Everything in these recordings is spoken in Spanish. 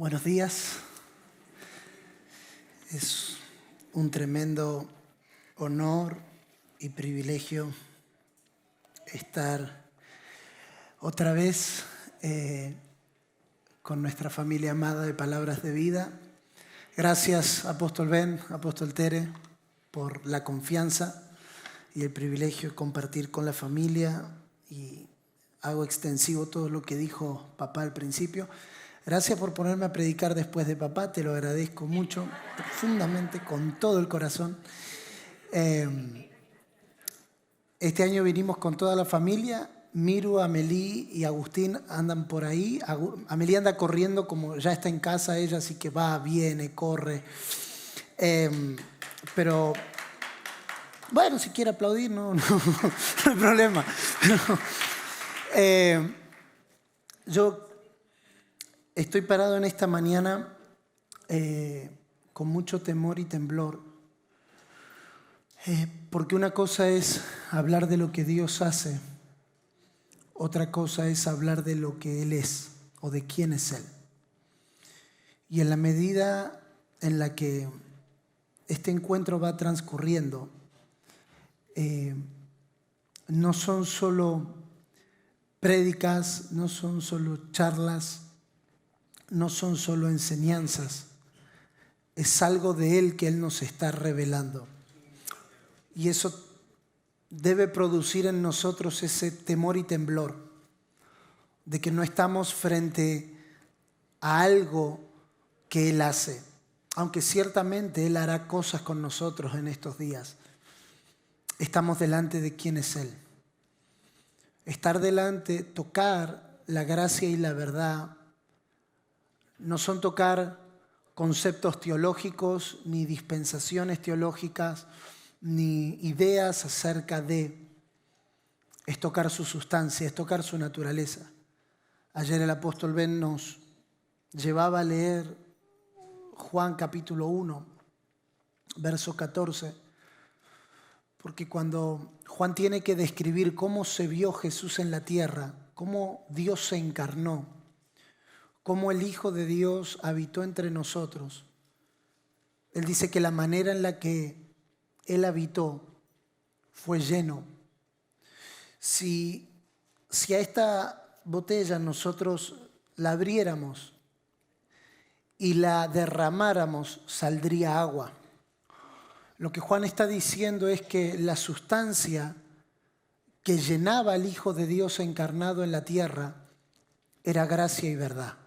Buenos días. Es un tremendo honor y privilegio estar otra vez con nuestra familia amada de Palabras de Vida. Gracias, Apóstol Ben, Apóstol Tere, por la confianza y el privilegio de compartir con la familia, y hago extensivo todo lo que dijo papá al principio. Gracias por ponerme a predicar después de papá, te lo agradezco mucho, profundamente, con todo el corazón. Este año vinimos con toda la familia. Miru, Amelie y Agustín andan por ahí. Amelie anda corriendo, como ya está en casa ella, así que va, viene, corre. Pero bueno, si quiere aplaudir, no hay problema. Yo estoy parado en esta mañana con mucho temor y temblor, porque una cosa es hablar de lo que Dios hace, otra cosa es hablar de lo que Él es o de quién es Él. Y en la medida en la que este encuentro va transcurriendo, no son solo prédicas, no son solo charlas, no son solo enseñanzas, es algo de Él que Él nos está revelando. Y eso debe producir en nosotros ese temor y temblor de que no estamos frente a algo que Él hace, aunque ciertamente Él hará cosas con nosotros en estos días. Estamos delante de quién es Él. Estar delante, tocar la gracia y la verdad, no son tocar conceptos teológicos, ni dispensaciones teológicas, ni ideas acerca de. Es tocar su sustancia, es tocar su naturaleza. Ayer el apóstol Ben nos llevaba a leer Juan capítulo 1, verso 14, porque cuando Juan tiene que describir cómo se vio Jesús en la tierra, cómo Dios se encarnó, cómo el Hijo de Dios habitó entre nosotros, Él dice que la manera en la que Él habitó fue lleno. Si a esta botella nosotros la abriéramos y la derramáramos, saldría agua. Lo que Juan está diciendo es que la sustancia que llenaba al Hijo de Dios encarnado en la tierra era gracia y verdad.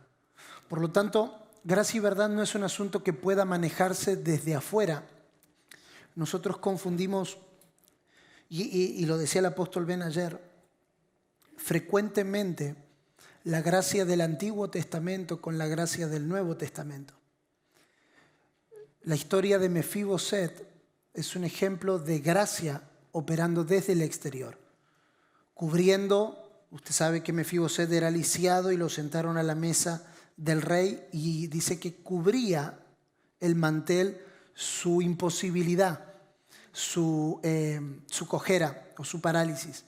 Por lo tanto, gracia y verdad no es un asunto que pueda manejarse desde afuera. Nosotros confundimos, y lo decía el apóstol Ben ayer, frecuentemente la gracia del Antiguo Testamento con la gracia del Nuevo Testamento. La historia de Mefiboset es un ejemplo de gracia operando desde el exterior, cubriendo. Usted sabe que Mefiboset era lisiado y lo sentaron a la mesa del rey, y dice que cubría el mantel su imposibilidad, su cojera o su parálisis.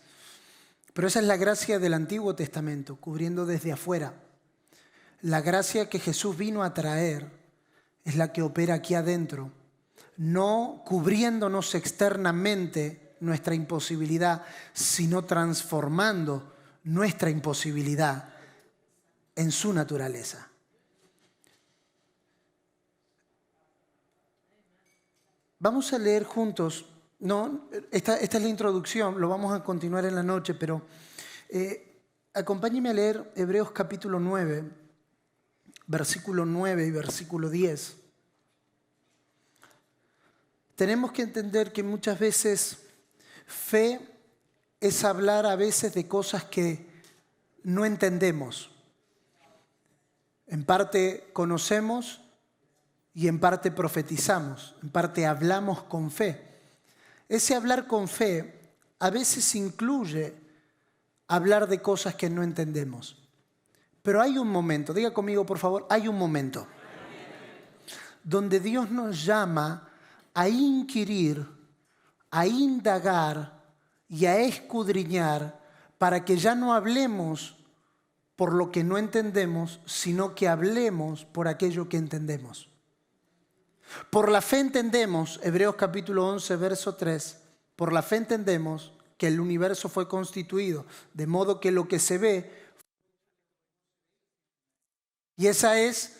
Pero esa es la gracia del Antiguo Testamento, cubriendo desde afuera. La gracia que Jesús vino a traer es la que opera aquí adentro, no cubriéndonos externamente nuestra imposibilidad, sino transformando nuestra imposibilidad en su naturaleza. Vamos a leer juntos. Esta es la introducción, lo vamos a continuar en la noche, pero acompáñenme a leer Hebreos capítulo 9, versículo 9 y versículo 10. Tenemos que entender que muchas veces fe es hablar a veces de cosas que no entendemos. En parte conocemos y en parte profetizamos, en parte hablamos con fe. Ese hablar con fe a veces incluye hablar de cosas que no entendemos. Pero hay un momento, diga conmigo por favor, hay un momento donde Dios nos llama a inquirir, a indagar y a escudriñar para que ya no hablemos por lo que no entendemos, sino que hablemos por aquello que entendemos. Por la fe entendemos, Hebreos capítulo 11, verso 3, por la fe entendemos que el universo fue constituido, de modo que lo que se ve, y esa es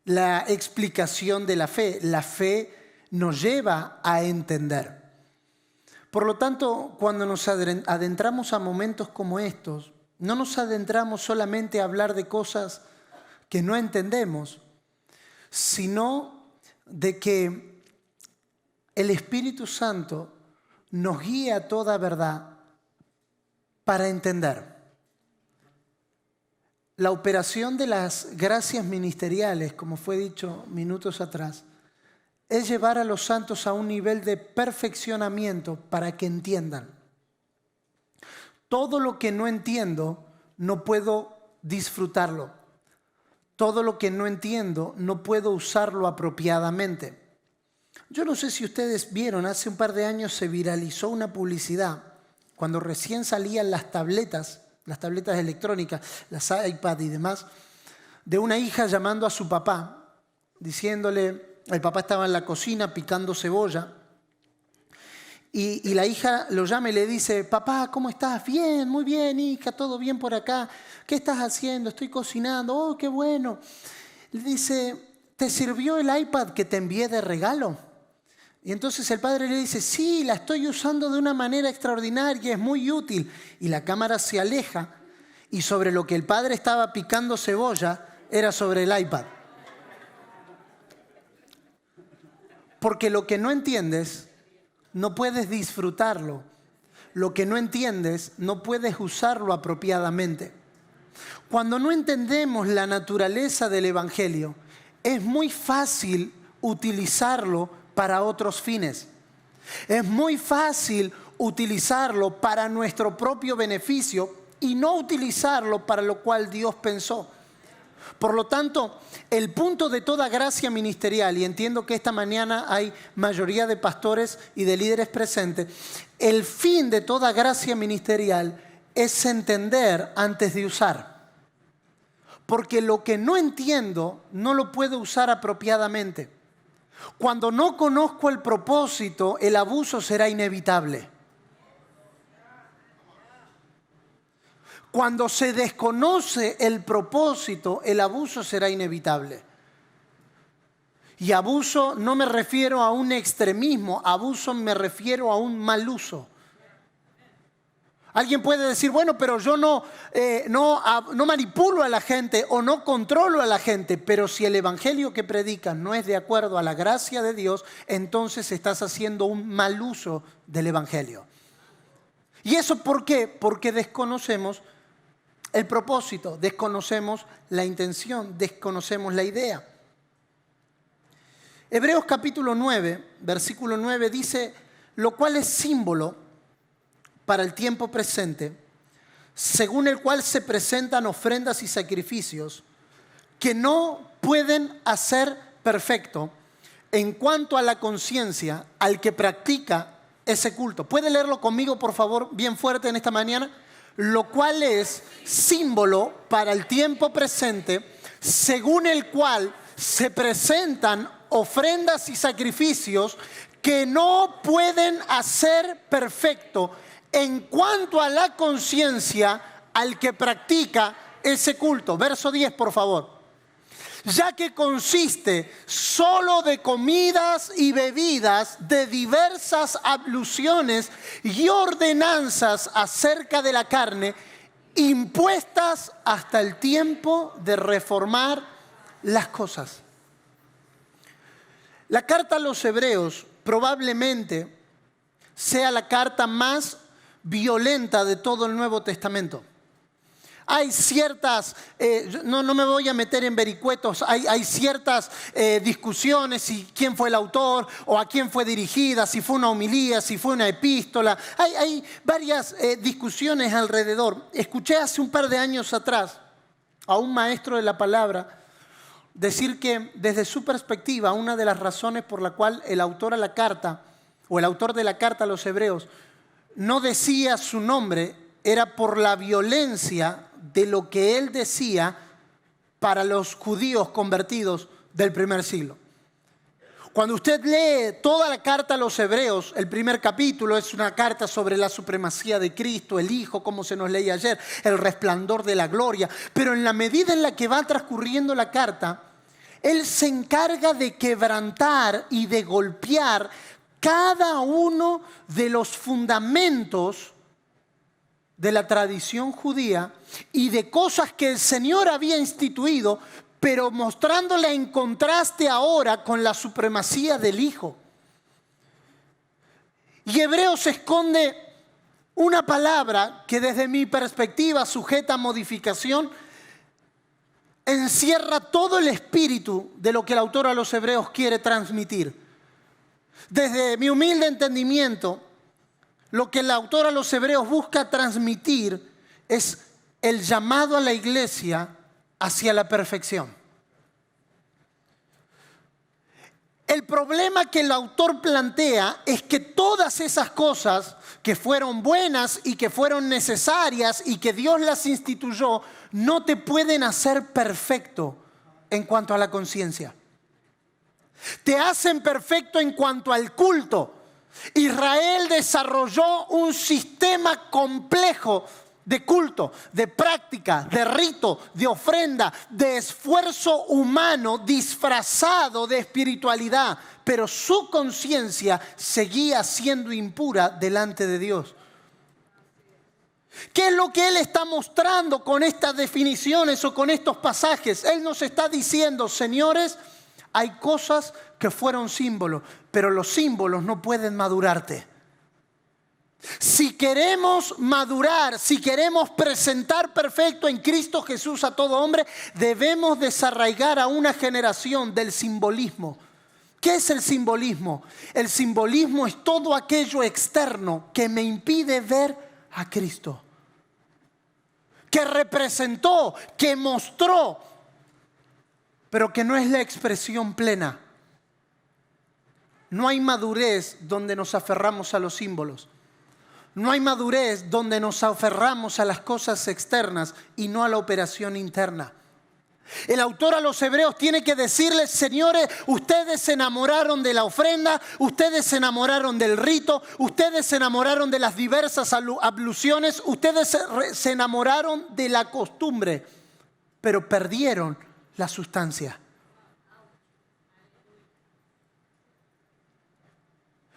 la explicación de la fe. La fe nos lleva a entender. Por lo tanto, cuando nos adentramos a momentos como estos, no nos adentramos solamente a hablar de cosas que no entendemos, sino de que el Espíritu Santo nos guía a toda verdad para entender. La operación de las gracias ministeriales, como fue dicho minutos atrás, es llevar a los santos a un nivel de perfeccionamiento para que entiendan. Todo lo que no entiendo, no puedo disfrutarlo. Todo lo que no entiendo, no puedo usarlo apropiadamente. Yo no sé si ustedes vieron, hace un par de años se viralizó una publicidad, cuando recién salían las tabletas electrónicas, las iPad y demás, de una hija llamando a su papá, diciéndole, el papá estaba en la cocina picando cebolla, y la hija lo llama y le dice, papá, ¿cómo estás? Bien, muy bien, hija, todo bien por acá. ¿Qué estás haciendo? Estoy cocinando. Oh, qué bueno. Le dice, ¿te sirvió el iPad que te envié de regalo? Y entonces el padre le dice, sí, la estoy usando de una manera extraordinaria, es muy útil. Y la cámara se aleja y sobre lo que el padre estaba picando cebolla era sobre el iPad. Porque lo que no entiendes, no puedes disfrutarlo. Lo que no entiendes, no puedes usarlo apropiadamente. Cuando no entendemos la naturaleza del Evangelio, es muy fácil utilizarlo para otros fines. Es muy fácil utilizarlo para nuestro propio beneficio y no utilizarlo para lo cual Dios pensó. Por lo tanto, el punto de toda gracia ministerial, y entiendo que esta mañana hay mayoría de pastores y de líderes presentes, el fin de toda gracia ministerial es entender antes de usar. Porque lo que no entiendo no lo puedo usar apropiadamente. Cuando no conozco el propósito, el abuso será inevitable. Cuando se desconoce el propósito, el abuso será inevitable. Y abuso no me refiero a un extremismo, abuso me refiero a un mal uso. Alguien puede decir, bueno, pero yo no manipulo a la gente o no controlo a la gente, pero si el evangelio que predicas no es de acuerdo a la gracia de Dios, entonces estás haciendo un mal uso del evangelio. ¿Y eso por qué? Porque desconocemos el propósito, desconocemos la intención, desconocemos la idea. Hebreos capítulo 9, versículo 9 dice, lo cual es símbolo para el tiempo presente, según el cual se presentan ofrendas y sacrificios que no pueden hacer perfecto en cuanto a la conciencia al que practica ese culto. ¿Puede leerlo conmigo, por favor, bien fuerte en esta mañana? Lo cual es símbolo para el tiempo presente, según el cual se presentan ofrendas y sacrificios que no pueden hacer perfecto en cuanto a la conciencia al que practica ese culto. Verso 10, por favor. Ya que consiste solo de comidas y bebidas, de diversas abluciones y ordenanzas acerca de la carne, impuestas hasta el tiempo de reformar las cosas. La carta a los Hebreos probablemente sea la carta más violenta de todo el Nuevo Testamento. Hay ciertas, no me voy a meter en vericuetos, hay ciertas discusiones si quién fue el autor o a quién fue dirigida, si fue una homilía, si fue una epístola. Hay varias discusiones alrededor. Escuché hace un par de años atrás a un maestro de la palabra decir que desde su perspectiva una de las razones por la cual el autor a la carta o el autor de la carta a los Hebreos no decía su nombre era por la violencia de lo que él decía para los judíos convertidos del primer siglo. Cuando usted lee toda la carta a los Hebreos, el primer capítulo es una carta sobre la supremacía de Cristo, el Hijo, como se nos leía ayer, el resplandor de la gloria. Pero en la medida en la que va transcurriendo la carta, él se encarga de quebrantar y de golpear cada uno de los fundamentos de la tradición judía y de cosas que el Señor había instituido, pero mostrándola en contraste ahora con la supremacía del Hijo. Y Hebreos esconde una palabra que desde mi perspectiva, sujeta a modificación, encierra todo el espíritu de lo que el autor a los Hebreos quiere transmitir. Desde mi humilde entendimiento, lo que el autor a los Hebreos busca transmitir es el llamado a la iglesia hacia la perfección. El problema que el autor plantea es que todas esas cosas que fueron buenas y que fueron necesarias y que Dios las instituyó, no te pueden hacer perfecto en cuanto a la conciencia. Te hacen perfecto en cuanto al culto. Israel desarrolló un sistema complejo de culto, de práctica, de rito, de ofrenda, de esfuerzo humano disfrazado de espiritualidad, pero su conciencia seguía siendo impura delante de Dios. ¿Qué es lo que él está mostrando con estas definiciones o con estos pasajes? Él nos está diciendo, señores, hay cosas que fueron símbolos, pero los símbolos no pueden madurarte. Si queremos madurar, si queremos presentar perfecto en Cristo Jesús a todo hombre, debemos desarraigar a una generación del simbolismo. ¿Qué es el simbolismo? El simbolismo es todo aquello externo que me impide ver a Cristo, que representó, que mostró, pero que no es la expresión plena. No hay madurez donde nos aferramos a los símbolos. No hay madurez donde nos aferramos a las cosas externas y no a la operación interna. El autor a los Hebreos tiene que decirles, señores, ustedes se enamoraron de la ofrenda, ustedes se enamoraron del rito, ustedes se enamoraron de las diversas abluciones, ustedes se enamoraron de la costumbre, pero perdieron la sustancia.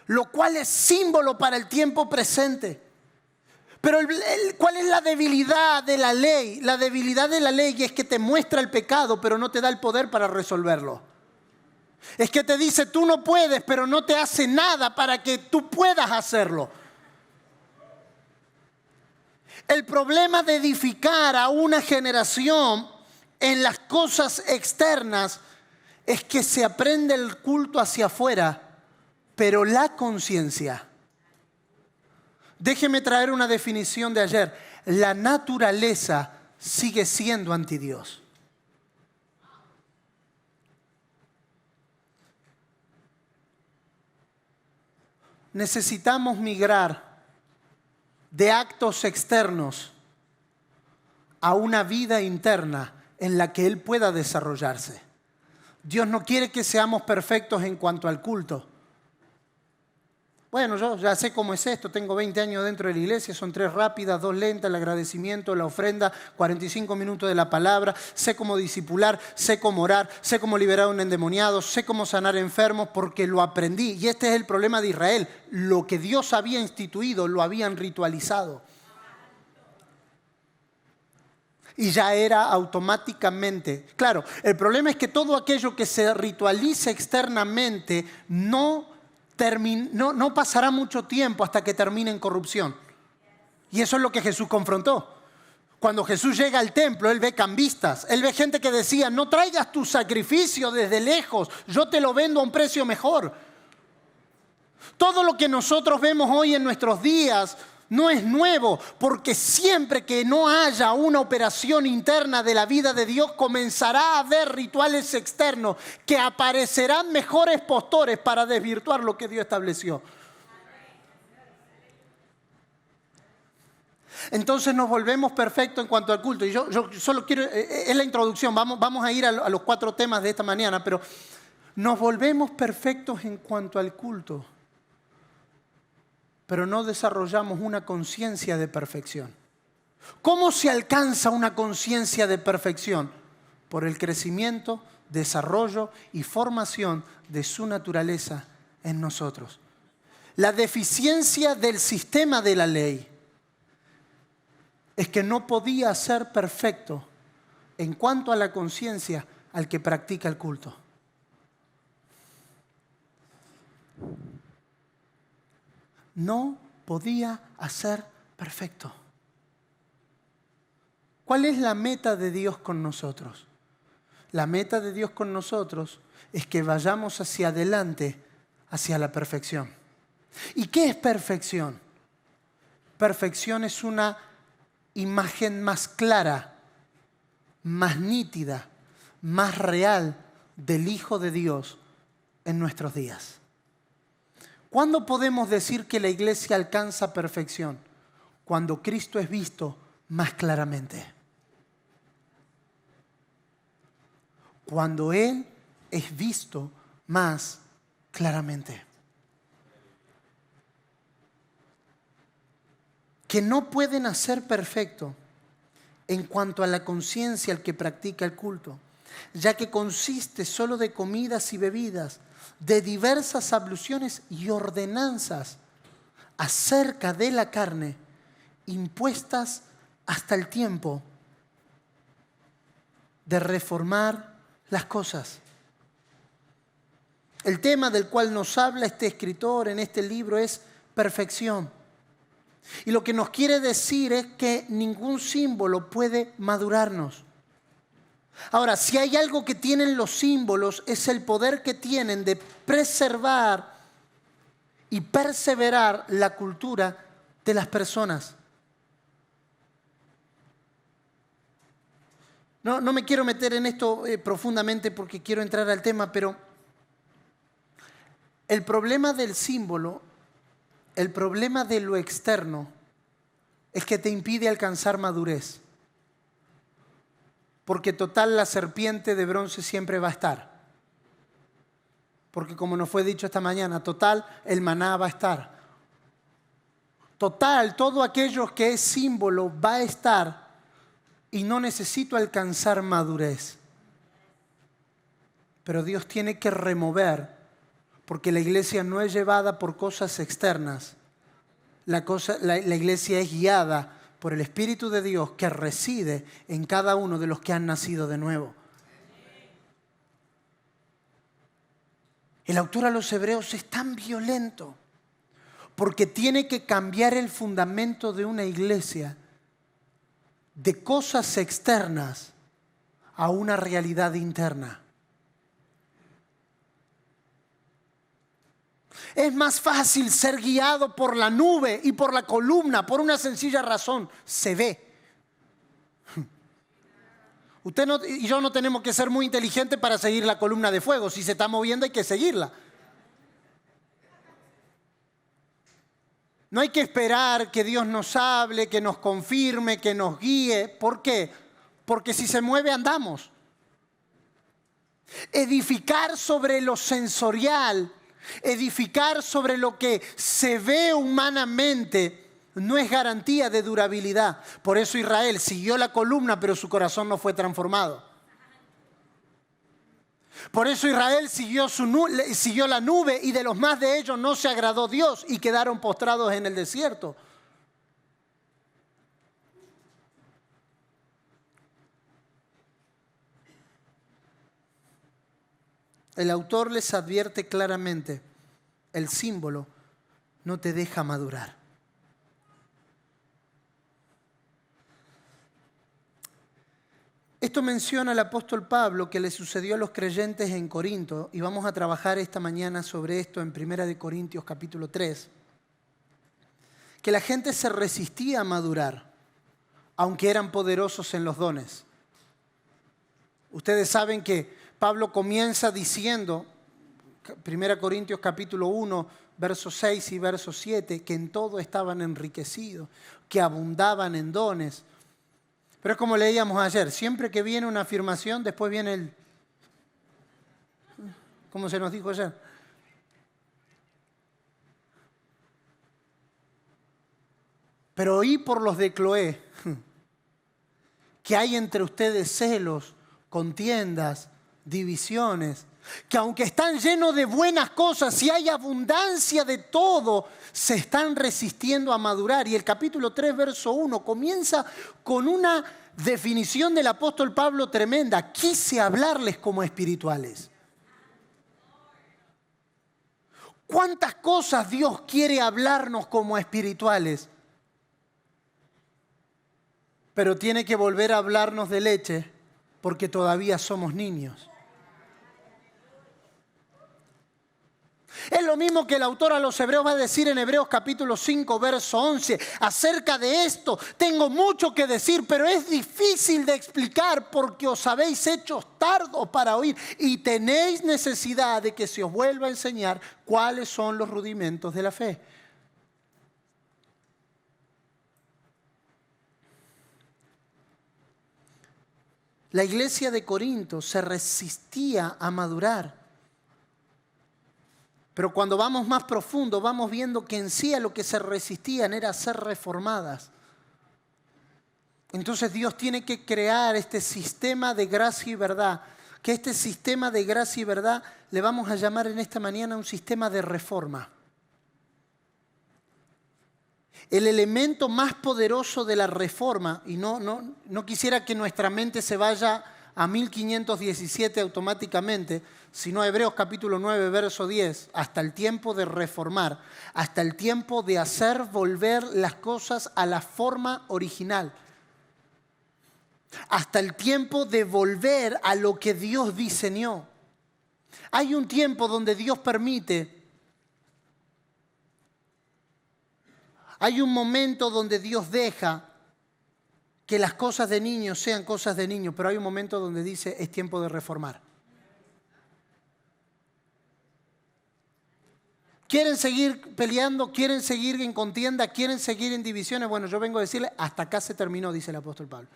Lo cual es símbolo para el tiempo presente. Pero ¿cuál es la debilidad de la ley? La debilidad de la ley es que te muestra el pecado, pero no te da el poder para resolverlo. Es que te dice, tú no puedes, pero no te hace nada para que tú puedas hacerlo. El problema de edificar a una generación en las cosas externas es que se aprende el culto hacia afuera, pero la conciencia. Déjeme traer una definición de ayer. La naturaleza sigue siendo anti Dios. Necesitamos migrar de actos externos a una vida interna en la que Él pueda desarrollarse. Dios no quiere que seamos perfectos en cuanto al culto. Bueno, yo ya sé cómo es esto, tengo 20 años dentro de la iglesia, son 3 rápidas, 2 lentas, el agradecimiento, la ofrenda, 45 minutos de la palabra, sé cómo discipular, sé cómo orar, sé cómo liberar a un endemoniado, sé cómo sanar enfermos porque lo aprendí. Y este es el problema de Israel, lo que Dios había instituido lo habían ritualizado. Y ya era automáticamente. Claro, el problema es que todo aquello que se ritualiza externamente no pasará mucho tiempo hasta que termine en corrupción. Y eso es lo que Jesús confrontó. Cuando Jesús llega al templo, Él ve cambistas. Él ve gente que decía, no traigas tu sacrificio desde lejos, yo te lo vendo a un precio mejor. Todo lo que nosotros vemos hoy en nuestros días no es nuevo, porque siempre que no haya una operación interna de la vida de Dios, comenzará a haber rituales externos que aparecerán mejores postores para desvirtuar lo que Dios estableció. Entonces nos volvemos perfectos en cuanto al culto. Y yo solo quiero, es la introducción, vamos a ir a los 4 temas de esta mañana, pero nos volvemos perfectos en cuanto al culto, pero no desarrollamos una conciencia de perfección. ¿Cómo se alcanza una conciencia de perfección? Por el crecimiento, desarrollo y formación de su naturaleza en nosotros. La deficiencia del sistema de la ley es que no podía ser perfecto en cuanto a la conciencia al que practica el culto. No podía hacer perfecto. ¿Cuál es la meta de Dios con nosotros? La meta de Dios con nosotros es que vayamos hacia adelante, hacia la perfección. ¿Y qué es perfección? Perfección es una imagen más clara, más nítida, más real del Hijo de Dios en nuestros días. ¿Cuándo podemos decir que la iglesia alcanza perfección? Cuando Cristo es visto más claramente. Cuando Él es visto más claramente. Que no pueden hacer perfecto en cuanto a la conciencia al que practica el culto, ya que consiste solo de comidas y bebidas, de diversas abluciones y ordenanzas acerca de la carne, impuestas hasta el tiempo de reformar las cosas. El tema del cual nos habla este escritor en este libro es perfección. Y lo que nos quiere decir es que ningún símbolo puede madurarnos. Ahora, si hay algo que tienen los símbolos, es el poder que tienen de preservar y perseverar la cultura de las personas. No me quiero meter en esto profundamente porque quiero entrar al tema, pero el problema del símbolo, el problema de lo externo, es que te impide alcanzar madurez. Porque total, la serpiente de bronce siempre va a estar. Porque como nos fue dicho esta mañana, total, el maná va a estar. Total, todo aquello que es símbolo va a estar y no necesito alcanzar madurez. Pero Dios tiene que remover, porque la iglesia no es llevada por cosas externas. La iglesia es guiada por el Espíritu de Dios que reside en cada uno de los que han nacido de nuevo. El autor a los Hebreos es tan violento porque tiene que cambiar el fundamento de una iglesia de cosas externas a una realidad interna. Es más fácil ser guiado por la nube y por la columna por una sencilla razón: se ve. Usted y yo no tenemos que ser muy inteligentes para seguir la columna de fuego. Si se está moviendo hay que seguirla. No hay que esperar que Dios nos hable, que nos confirme, que nos guíe. ¿Por qué? Porque si se mueve andamos. Edificar sobre lo sensorial, edificar sobre lo que se ve humanamente, no es garantía de durabilidad. Por eso Israel siguió la columna, pero su corazón no fue transformado. Por eso Israel siguió la nube y de los más de ellos no se agradó Dios y quedaron postrados en el desierto. El autor les advierte claramente: el símbolo no te deja madurar. Esto menciona el apóstol Pablo que le sucedió a los creyentes en Corinto, y vamos a trabajar esta mañana sobre esto en 1 Corintios capítulo 3, que la gente se resistía a madurar, aunque eran poderosos en los dones. Ustedes saben que Pablo comienza diciendo, 1 Corintios capítulo 1, versos 6 y verso 7, que en todo estaban enriquecidos, que abundaban en dones. Pero es como leíamos ayer, siempre que viene una afirmación, después viene el... ¿Cómo se nos dijo ayer? Pero oí por los de Cloé, que hay entre ustedes celos, contiendas, divisiones, que aunque están llenos de buenas cosas y hay abundancia de todo, se están resistiendo a madurar. Y el capítulo 3, verso 1, comienza con una definición del apóstol Pablo tremenda. Quise hablarles como espirituales. ¿Cuántas cosas Dios quiere hablarnos como espirituales? Pero tiene que volver a hablarnos de leche porque todavía somos niños. Es lo mismo que el autor a los Hebreos va a decir en Hebreos capítulo 5, verso 11. Acerca de esto tengo mucho que decir, pero es difícil de explicar porque os habéis hecho tardos para oír y tenéis necesidad de que se os vuelva a enseñar cuáles son los rudimentos de la fe. La iglesia de Corinto se resistía a madurar. Pero cuando vamos más profundo, vamos viendo que en sí a lo que se resistían era ser reformadas. Entonces Dios tiene que crear este sistema de gracia y verdad. Que este sistema de gracia y verdad le vamos a llamar en esta mañana un sistema de reforma. El elemento más poderoso de la reforma, y no quisiera que nuestra mente se vaya a 1517 automáticamente, sino a Hebreos capítulo 9, verso 10, hasta el tiempo de reformar, hasta el tiempo de hacer volver las cosas a la forma original, hasta el tiempo de volver a lo que Dios diseñó. Hay un tiempo donde Dios permite. Hay un momento donde Dios deja que las cosas de niños sean cosas de niños, pero hay un momento donde dice es tiempo de reformar. ¿Quieren seguir peleando? ¿Quieren seguir en contienda? ¿Quieren seguir en divisiones? Bueno, yo vengo a decirle, hasta acá se terminó, dice el apóstol Pablo.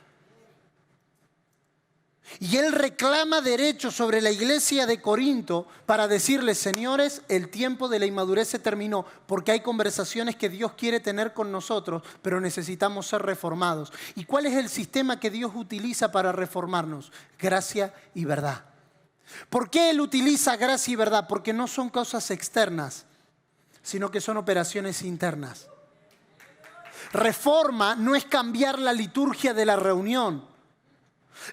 Y él reclama derechos sobre la iglesia de Corinto para decirles, señores, el tiempo de la inmadurez se terminó porque hay conversaciones que Dios quiere tener con nosotros, pero necesitamos ser reformados. ¿Y cuál es el sistema que Dios utiliza para reformarnos? Gracia y verdad. ¿Por qué Él utiliza gracia y verdad? Porque no son cosas externas, sino que son operaciones internas. Reforma no es cambiar la liturgia de la reunión.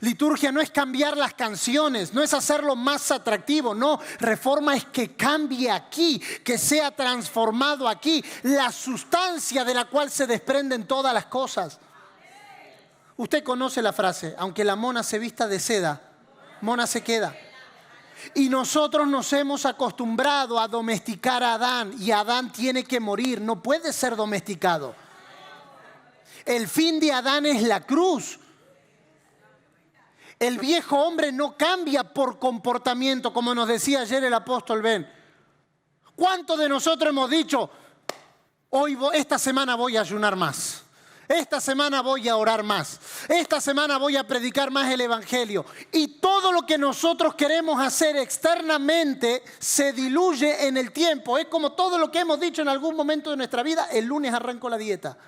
Liturgia no es cambiar las canciones, no es hacerlo más atractivo, no. Reforma es que cambie aquí, que sea transformado aquí, la sustancia de la cual se desprenden todas las cosas. Usted conoce la frase, aunque la mona se vista de seda, mona se queda. Y nosotros nos hemos acostumbrado a domesticar a Adán y Adán tiene que morir, no puede ser domesticado. El fin de Adán es la cruz. El viejo hombre no cambia por comportamiento, como nos decía ayer el apóstol Ben. ¿Cuántos de nosotros hemos dicho, esta semana voy a ayunar más? Esta semana voy a orar más. Esta semana voy a predicar más el evangelio. Y todo lo que nosotros queremos hacer externamente se diluye en el tiempo. Es como todo lo que hemos dicho en algún momento de nuestra vida. El lunes arranco la dieta.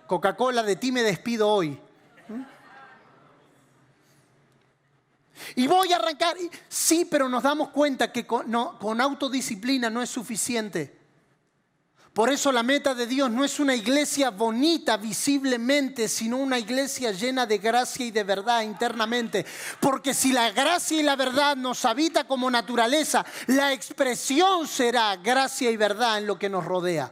Coca-Cola, de ti me despido hoy. Y voy a arrancar. Sí, pero nos damos cuenta que con autodisciplina no es suficiente. Por eso la meta de Dios no es una iglesia bonita visiblemente, sino una iglesia llena de gracia y de verdad internamente. Porque si la gracia y la verdad nos habita como naturaleza, la expresión será gracia y verdad en lo que nos rodea.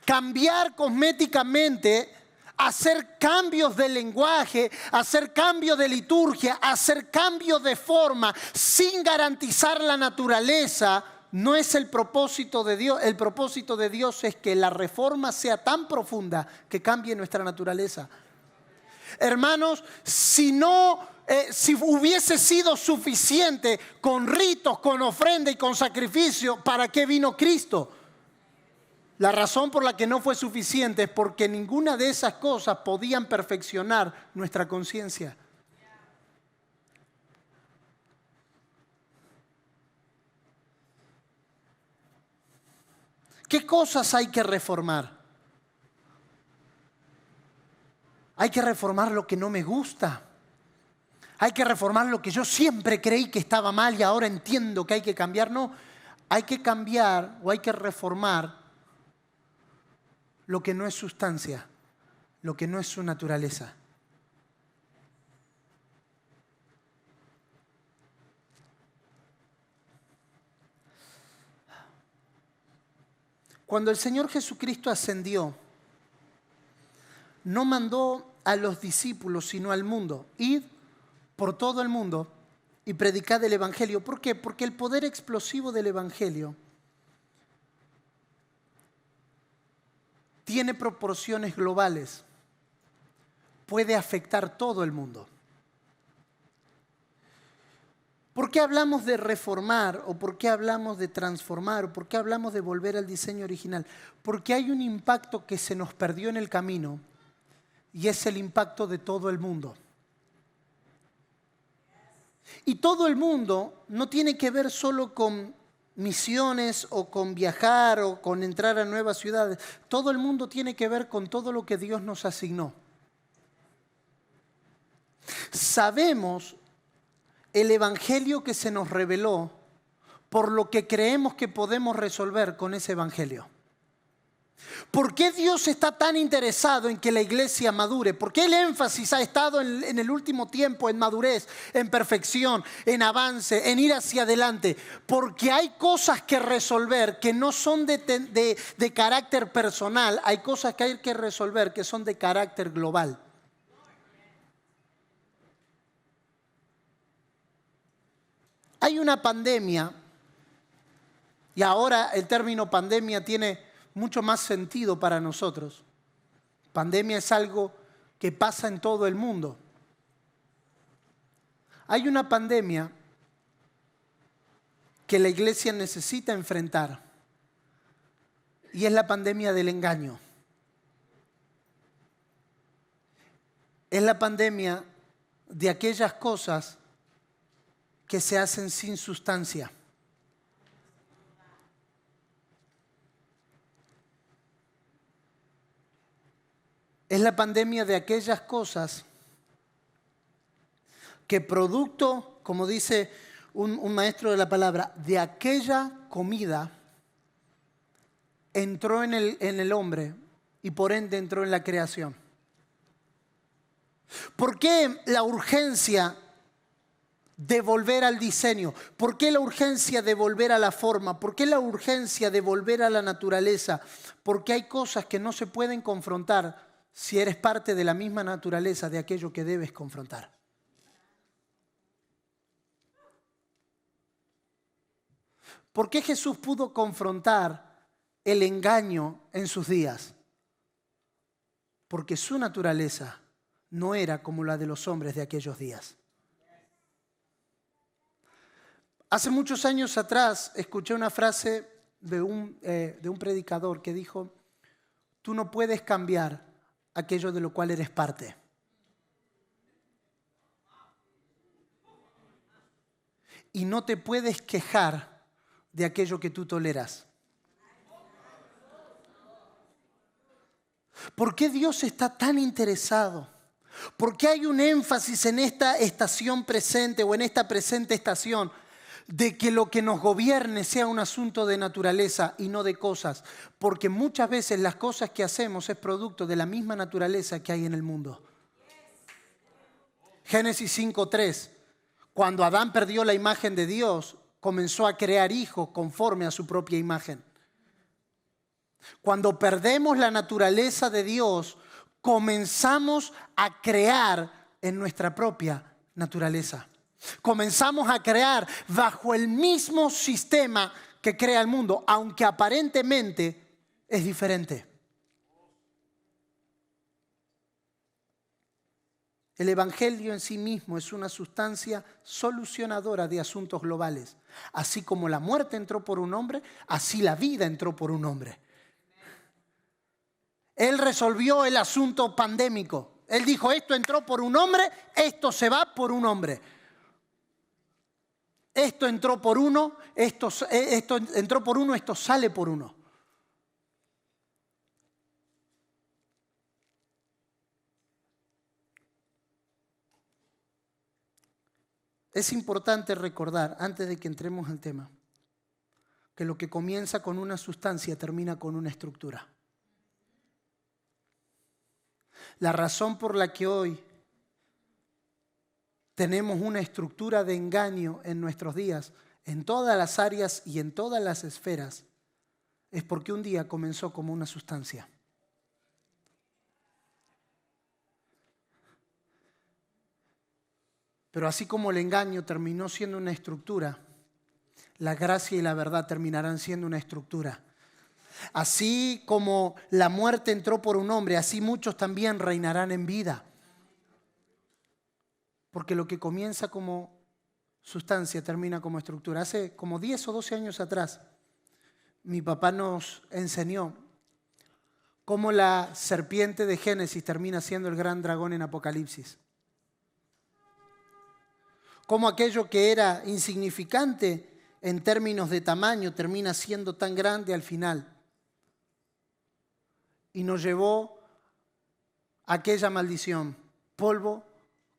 Cambiar cosméticamente, hacer cambios de lenguaje, hacer cambios de liturgia, hacer cambios de forma sin garantizar la naturaleza, no es el propósito de Dios. El propósito de Dios es que la reforma sea tan profunda que cambie nuestra naturaleza. Hermanos, si no si hubiese sido suficiente con ritos, con ofrenda y con sacrificio, ¿para qué vino Cristo? La razón por la que no fue suficiente es porque ninguna de esas cosas podían perfeccionar nuestra conciencia. ¿Qué cosas hay que reformar? Hay que reformar lo que no me gusta. Hay que reformar lo que yo siempre creí que estaba mal y ahora entiendo que hay que cambiar. No, hay que cambiar o hay que reformar lo que no es sustancia, lo que no es su naturaleza. Cuando el Señor Jesucristo ascendió, no mandó a los discípulos, sino al mundo. Id por todo el mundo y predicad el Evangelio. ¿Por qué? Porque el poder explosivo del Evangelio tiene proporciones globales. Puede afectar todo el mundo. ¿Por qué hablamos de reformar o por qué hablamos de transformar o por qué hablamos de volver al diseño original? Porque hay un impacto que se nos perdió en el camino y es el impacto de todo el mundo. Y todo el mundo no tiene que ver solo con misiones o con viajar o con entrar a nuevas ciudades. Todo el mundo tiene que ver con todo lo que Dios nos asignó. Sabemos el evangelio que se nos reveló por lo que creemos que podemos resolver con ese evangelio. ¿Por qué Dios está tan interesado en que la iglesia madure? ¿Por qué el énfasis ha estado en el último tiempo en madurez, en perfección, en avance, en ir hacia adelante? Porque hay cosas que resolver que no son de carácter personal, hay cosas que hay que resolver que son de carácter global. Hay una pandemia, y ahora el término pandemia tiene mucho más sentido para nosotros. Pandemia es algo que pasa en todo el mundo. Hay una pandemia que la iglesia necesita enfrentar, y es la pandemia del engaño. Es la pandemia de aquellas cosas que se hacen sin sustancia. Es la pandemia de aquellas cosas que producto, como dice un maestro de la palabra, de aquella comida entró en el hombre y por ende entró en la creación. ¿Por qué la urgencia de volver al diseño? ¿Por qué la urgencia de volver a la forma? ¿Por qué la urgencia de volver a la naturaleza? Porque hay cosas que no se pueden confrontar si eres parte de la misma naturaleza de aquello que debes confrontar. ¿Por qué Jesús pudo confrontar el engaño en sus días? Porque su naturaleza no era como la de los hombres de aquellos días. Hace muchos años atrás escuché una frase de un predicador que dijo: tú no puedes cambiar aquello de lo cual eres parte. Y no te puedes quejar de aquello que tú toleras. ¿Por qué Dios está tan interesado? ¿Por qué hay un énfasis en esta estación presente o en esta presente estación de que lo que nos gobierne sea un asunto de naturaleza y no de cosas? Porque muchas veces las cosas que hacemos es producto de la misma naturaleza que hay en el mundo. Génesis 5:3. Cuando Adán perdió la imagen de Dios, comenzó a crear hijos conforme a su propia imagen. Cuando perdemos la naturaleza de Dios, comenzamos a crear en nuestra propia naturaleza. Comenzamos a crear bajo el mismo sistema que crea el mundo, aunque aparentemente es diferente. El Evangelio en sí mismo es una sustancia solucionadora de asuntos globales. Así como la muerte entró por un hombre, así la vida entró por un hombre. Él resolvió el asunto pandémico. Él dijo, esto entró por un hombre, esto se va por un hombre. Esto entró por uno, esto entró por uno, esto sale por uno. Es importante recordar, antes de que entremos al tema, que lo que comienza con una sustancia termina con una estructura. La razón por la que hoy tenemos una estructura de engaño en nuestros días, en todas las áreas y en todas las esferas, es porque un día comenzó como una sustancia. Pero así como el engaño terminó siendo una estructura, la gracia y la verdad terminarán siendo una estructura. Así como la muerte entró por un hombre, así muchos también reinarán en vida. Porque lo que comienza como sustancia termina como estructura. Hace como 10 o 12 años atrás, mi papá nos enseñó cómo la serpiente de Génesis termina siendo el gran dragón en Apocalipsis. Cómo aquello que era insignificante en términos de tamaño termina siendo tan grande al final. Y nos llevó a aquella maldición: polvo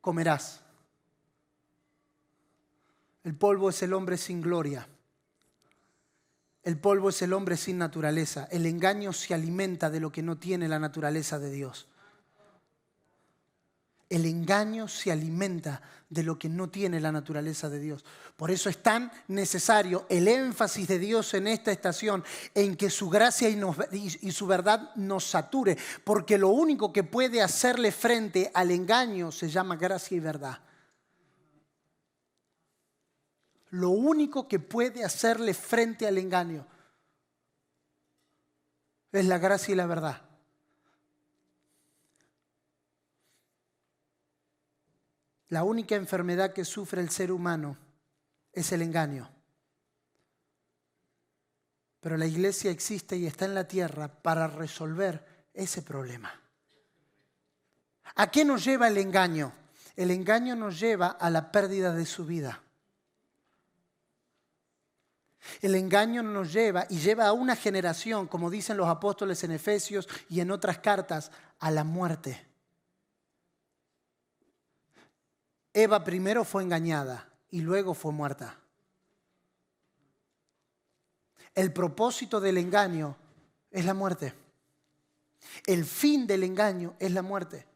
comerás. El polvo es el hombre sin gloria. El polvo es el hombre sin naturaleza. El engaño se alimenta de lo que no tiene la naturaleza de Dios. El engaño se alimenta de lo que no tiene la naturaleza de Dios. Por eso es tan necesario el énfasis de Dios en esta estación, en que su gracia y su verdad nos sature, porque lo único que puede hacerle frente al engaño se llama gracia y verdad. Lo único que puede hacerle frente al engaño es la gracia y la verdad. La única enfermedad que sufre el ser humano es el engaño. Pero la iglesia existe y está en la tierra para resolver ese problema. ¿A qué nos lleva el engaño? El engaño nos lleva a la pérdida de su vida. El engaño nos lleva y lleva a una generación, como dicen los apóstoles en Efesios y en otras cartas, a la muerte. Eva primero fue engañada y luego fue muerta. El propósito del engaño es la muerte. El fin del engaño es la muerte.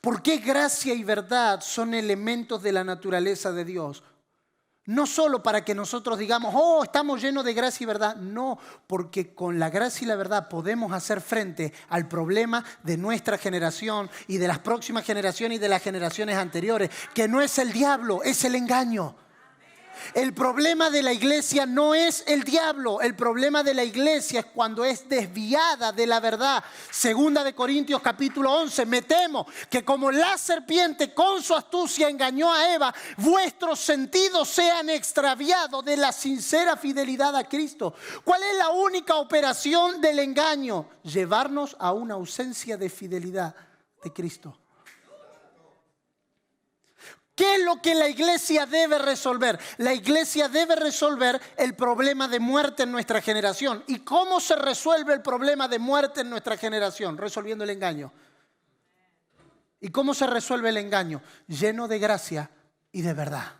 ¿Por qué gracia y verdad son elementos de la naturaleza de Dios? No solo para que nosotros digamos, oh, estamos llenos de gracia y verdad. No, porque con la gracia y la verdad podemos hacer frente al problema de nuestra generación y de las próximas generaciones y de las generaciones anteriores, que no es el diablo, es el engaño. El problema de la iglesia no es el diablo. El problema de la iglesia es cuando es desviada de la verdad. Segunda de Corintios capítulo 11. Me temo que como la serpiente con su astucia engañó a Eva, vuestros sentidos sean extraviados de la sincera fidelidad a Cristo. ¿Cuál es la única operación del engaño? Llevarnos a una ausencia de fidelidad de Cristo. ¿Qué es lo que la iglesia debe resolver? La iglesia debe resolver el problema de muerte en nuestra generación. ¿Y cómo se resuelve el problema de muerte en nuestra generación? Resolviendo el engaño. ¿Y cómo se resuelve el engaño? Lleno de gracia y de verdad.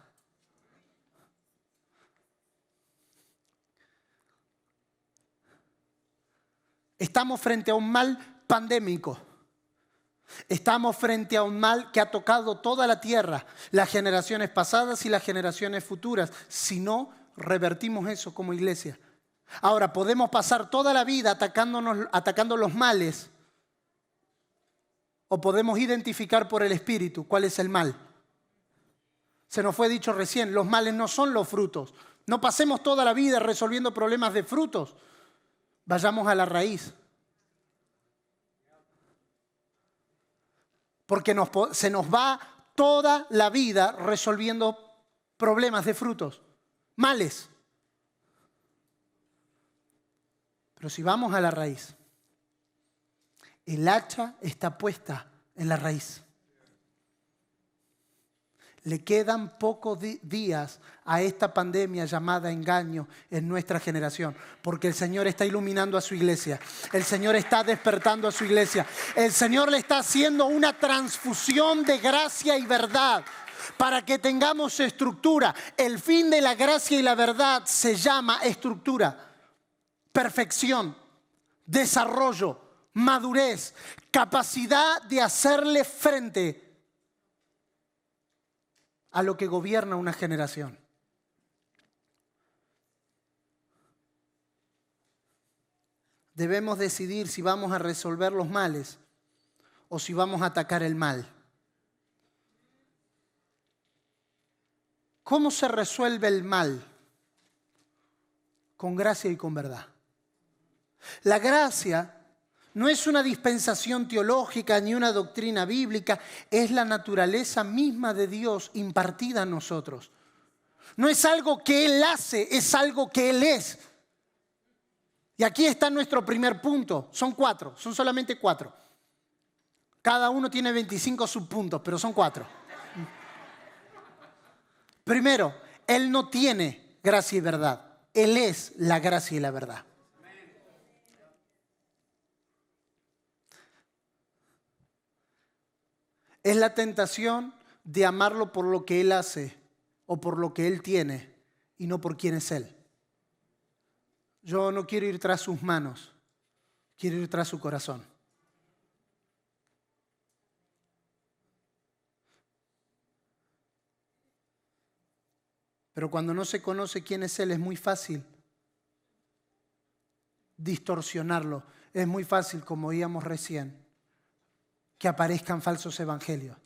Estamos frente a un mal pandémico. Estamos frente a un mal que ha tocado toda la tierra, las generaciones pasadas y las generaciones futuras, si no revertimos eso como iglesia. Ahora, podemos pasar toda la vida atacando los males, o podemos identificar por el Espíritu cuál es el mal. Se nos fue dicho recién, los males no son los frutos. No pasemos toda la vida resolviendo problemas de frutos. Vayamos a la raíz. Porque se nos va toda la vida resolviendo problemas de frutos, males. Pero si vamos a la raíz, el hacha está puesta en la raíz. Le quedan pocos días a esta pandemia llamada engaño en nuestra generación, porque el Señor está iluminando a su iglesia, el Señor está despertando a su iglesia, el Señor le está haciendo una transfusión de gracia y verdad para que tengamos estructura. El fin de la gracia y la verdad se llama estructura, perfección, desarrollo, madurez, capacidad de hacerle frente a lo que gobierna una generación. Debemos decidir si vamos a resolver los males o si vamos a atacar el mal. ¿Cómo se resuelve el mal? Con gracia y con verdad. La gracia no es una dispensación teológica ni una doctrina bíblica, es la naturaleza misma de Dios impartida a nosotros. No es algo que Él hace, es algo que Él es. Y aquí está nuestro primer punto. Son solamente 4. Cada uno tiene 25 subpuntos, pero son 4. Primero, Él no tiene gracia y verdad. Él es la gracia y la verdad. Es la tentación de amarlo por lo que Él hace o por lo que Él tiene y no por quién es Él. Yo no quiero ir tras sus manos, quiero ir tras su corazón. Pero cuando no se conoce quién es Él es muy fácil distorsionarlo. Es muy fácil, como oíamos recién, que aparezcan falsos evangelios.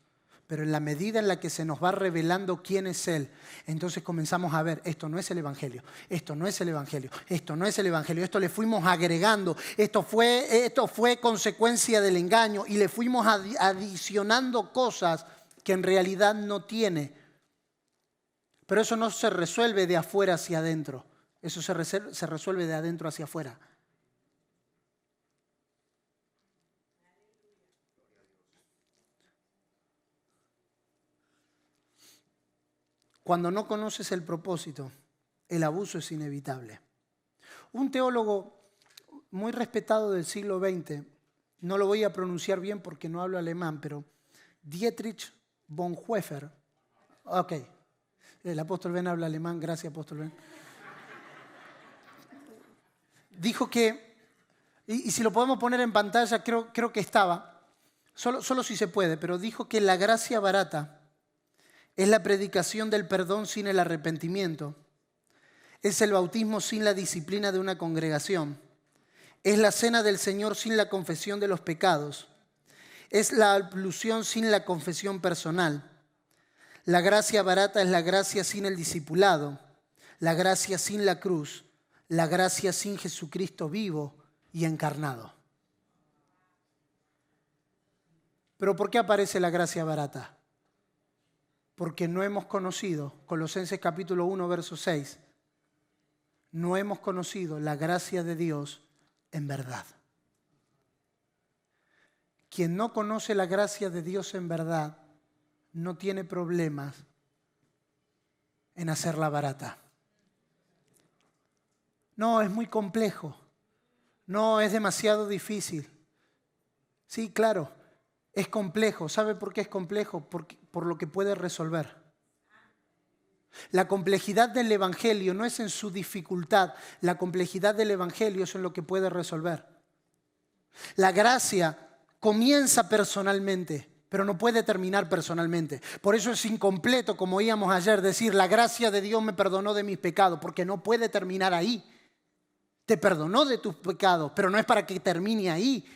Pero en la medida en la que se nos va revelando quién es Él, entonces comenzamos a ver, esto no es el evangelio, esto no es el evangelio, esto no es el evangelio, esto le fuimos agregando, esto fue consecuencia del engaño y le fuimos adicionando cosas que en realidad no tiene. Pero eso no se resuelve de afuera hacia adentro, eso se resuelve de adentro hacia afuera. Cuando no conoces el propósito, el abuso es inevitable. Un teólogo muy respetado del siglo XX, no lo voy a pronunciar bien porque no hablo alemán, pero Dietrich Bonhoeffer. Ok, el apóstol Ben habla alemán, gracias apóstol Ben. Dijo que, y si lo podemos poner en pantalla, creo que estaba, solo si se puede, pero dijo que la gracia barata es la predicación del perdón sin el arrepentimiento. Es el bautismo sin la disciplina de una congregación. Es la cena del Señor sin la confesión de los pecados. Es la absolución sin la confesión personal. La gracia barata es la gracia sin el discipulado. La gracia sin la cruz. La gracia sin Jesucristo vivo y encarnado. ¿Pero por qué aparece la gracia barata? Porque no hemos conocido, Colosenses capítulo 1, verso 6, no hemos conocido la gracia de Dios en verdad. Quien no conoce la gracia de Dios en verdad no tiene problemas en hacerla barata. No, es muy complejo. No, es demasiado difícil. Sí, claro, es complejo. ¿Sabe por qué es complejo? Por lo que puede resolver. La complejidad del evangelio no es en su dificultad. La complejidad del evangelio es en lo que puede resolver. La gracia comienza personalmente, pero no puede terminar personalmente. Por eso es incompleto, como oíamos ayer, decir la gracia de Dios me perdonó de mis pecados, porque no puede terminar ahí. Te perdonó de tus pecados, pero no es para que termine ahí.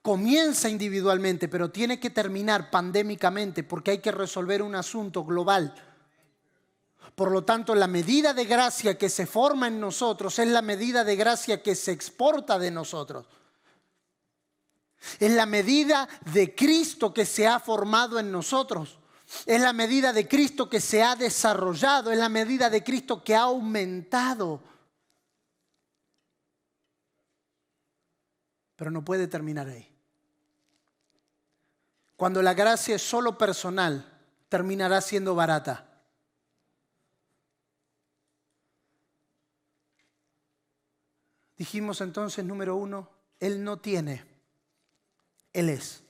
Comienza individualmente, pero tiene que terminar pandémicamente porque hay que resolver un asunto global. Por lo tanto, la medida de gracia que se forma en nosotros es la medida de gracia que se exporta de nosotros. Es la medida de Cristo que se ha formado en nosotros. Es la medida de Cristo que se ha desarrollado. Es la medida de Cristo que ha aumentado. Pero no puede terminar ahí. Cuando la gracia es solo personal, terminará siendo barata. Dijimos entonces, número 1, Él no tiene, Él es.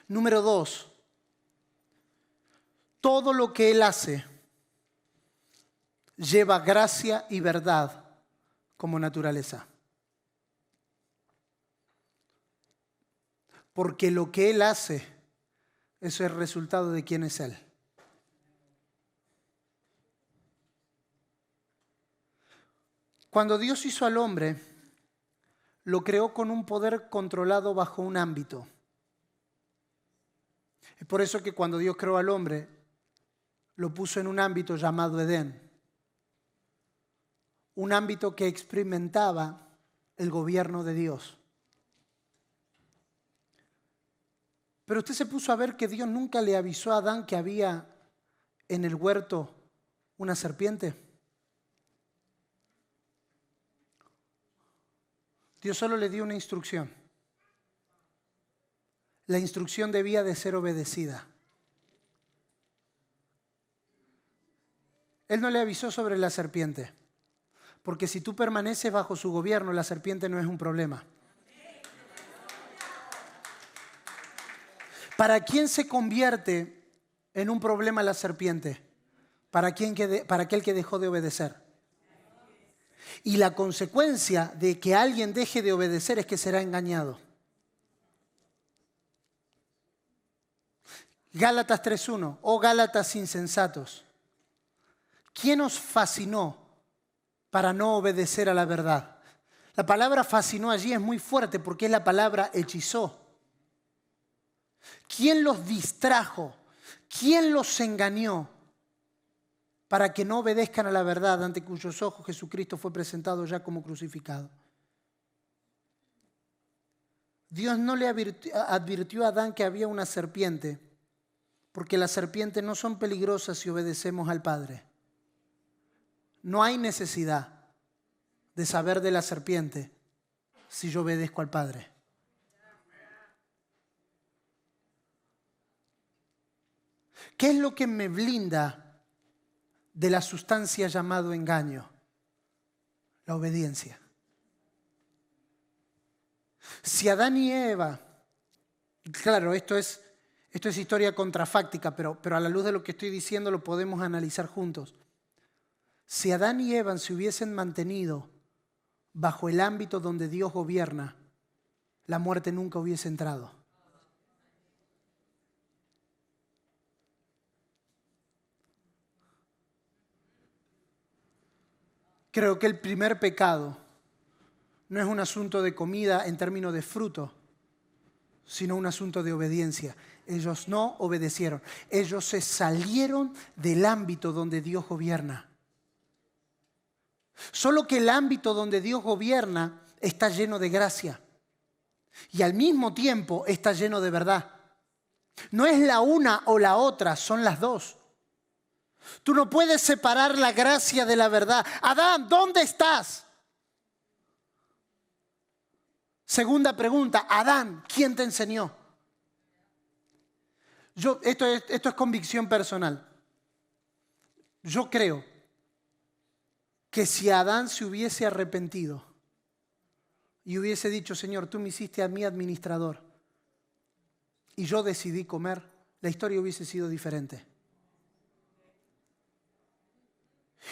Número 2, todo lo que Él hace lleva gracia y verdad como naturaleza. Porque lo que Él hace, eso es el resultado de quién es Él. Cuando Dios hizo al hombre, lo creó con un poder controlado bajo un ámbito. Es por eso que cuando Dios creó al hombre, lo puso en un ámbito llamado Edén. Un ámbito que experimentaba el gobierno de Dios. Pero usted se puso a ver que Dios nunca le avisó a Adán que había en el huerto una serpiente. Dios solo le dio una instrucción. La instrucción debía de ser obedecida. Él no le avisó sobre la serpiente, porque si tú permaneces bajo su gobierno, la serpiente no es un problema. ¿Para quién se convierte en un problema la serpiente? Para aquel que dejó de obedecer. Y la consecuencia de que alguien deje de obedecer es que será engañado. Gálatas 3:1, oh Gálatas insensatos, ¿quién os fascinó para no obedecer a la verdad? La palabra fascinó allí es muy fuerte porque es la palabra hechizó. ¿Quién los distrajo? ¿Quién los engañó para que no obedezcan a la verdad ante cuyos ojos Jesucristo fue presentado ya como crucificado? Dios no le advirtió a Adán que había una serpiente, porque las serpientes no son peligrosas si obedecemos al Padre. No hay necesidad de saber de la serpiente si yo obedezco al Padre. ¿Qué es lo que me blinda de la sustancia llamado engaño? La obediencia. Si Adán y Eva, claro, esto es historia contrafáctica, pero a la luz de lo que estoy diciendo lo podemos analizar juntos. Si Adán y Eva se hubiesen mantenido bajo el ámbito donde Dios gobierna, la muerte nunca hubiese entrado. Creo que el primer pecado no es un asunto de comida en términos de fruto, sino un asunto de obediencia. Ellos no obedecieron. Ellos se salieron del ámbito donde Dios gobierna. Solo que el ámbito donde Dios gobierna está lleno de gracia y al mismo tiempo está lleno de verdad. No es la una o la otra, son las dos. Tú no puedes separar la gracia de la verdad. Adán, ¿dónde estás? Segunda pregunta, Adán, ¿quién te enseñó? Esto es convicción personal. Yo creo que si Adán se hubiese arrepentido y hubiese dicho, Señor, tú me hiciste a mí administrador y yo decidí comer, la historia hubiese sido diferente.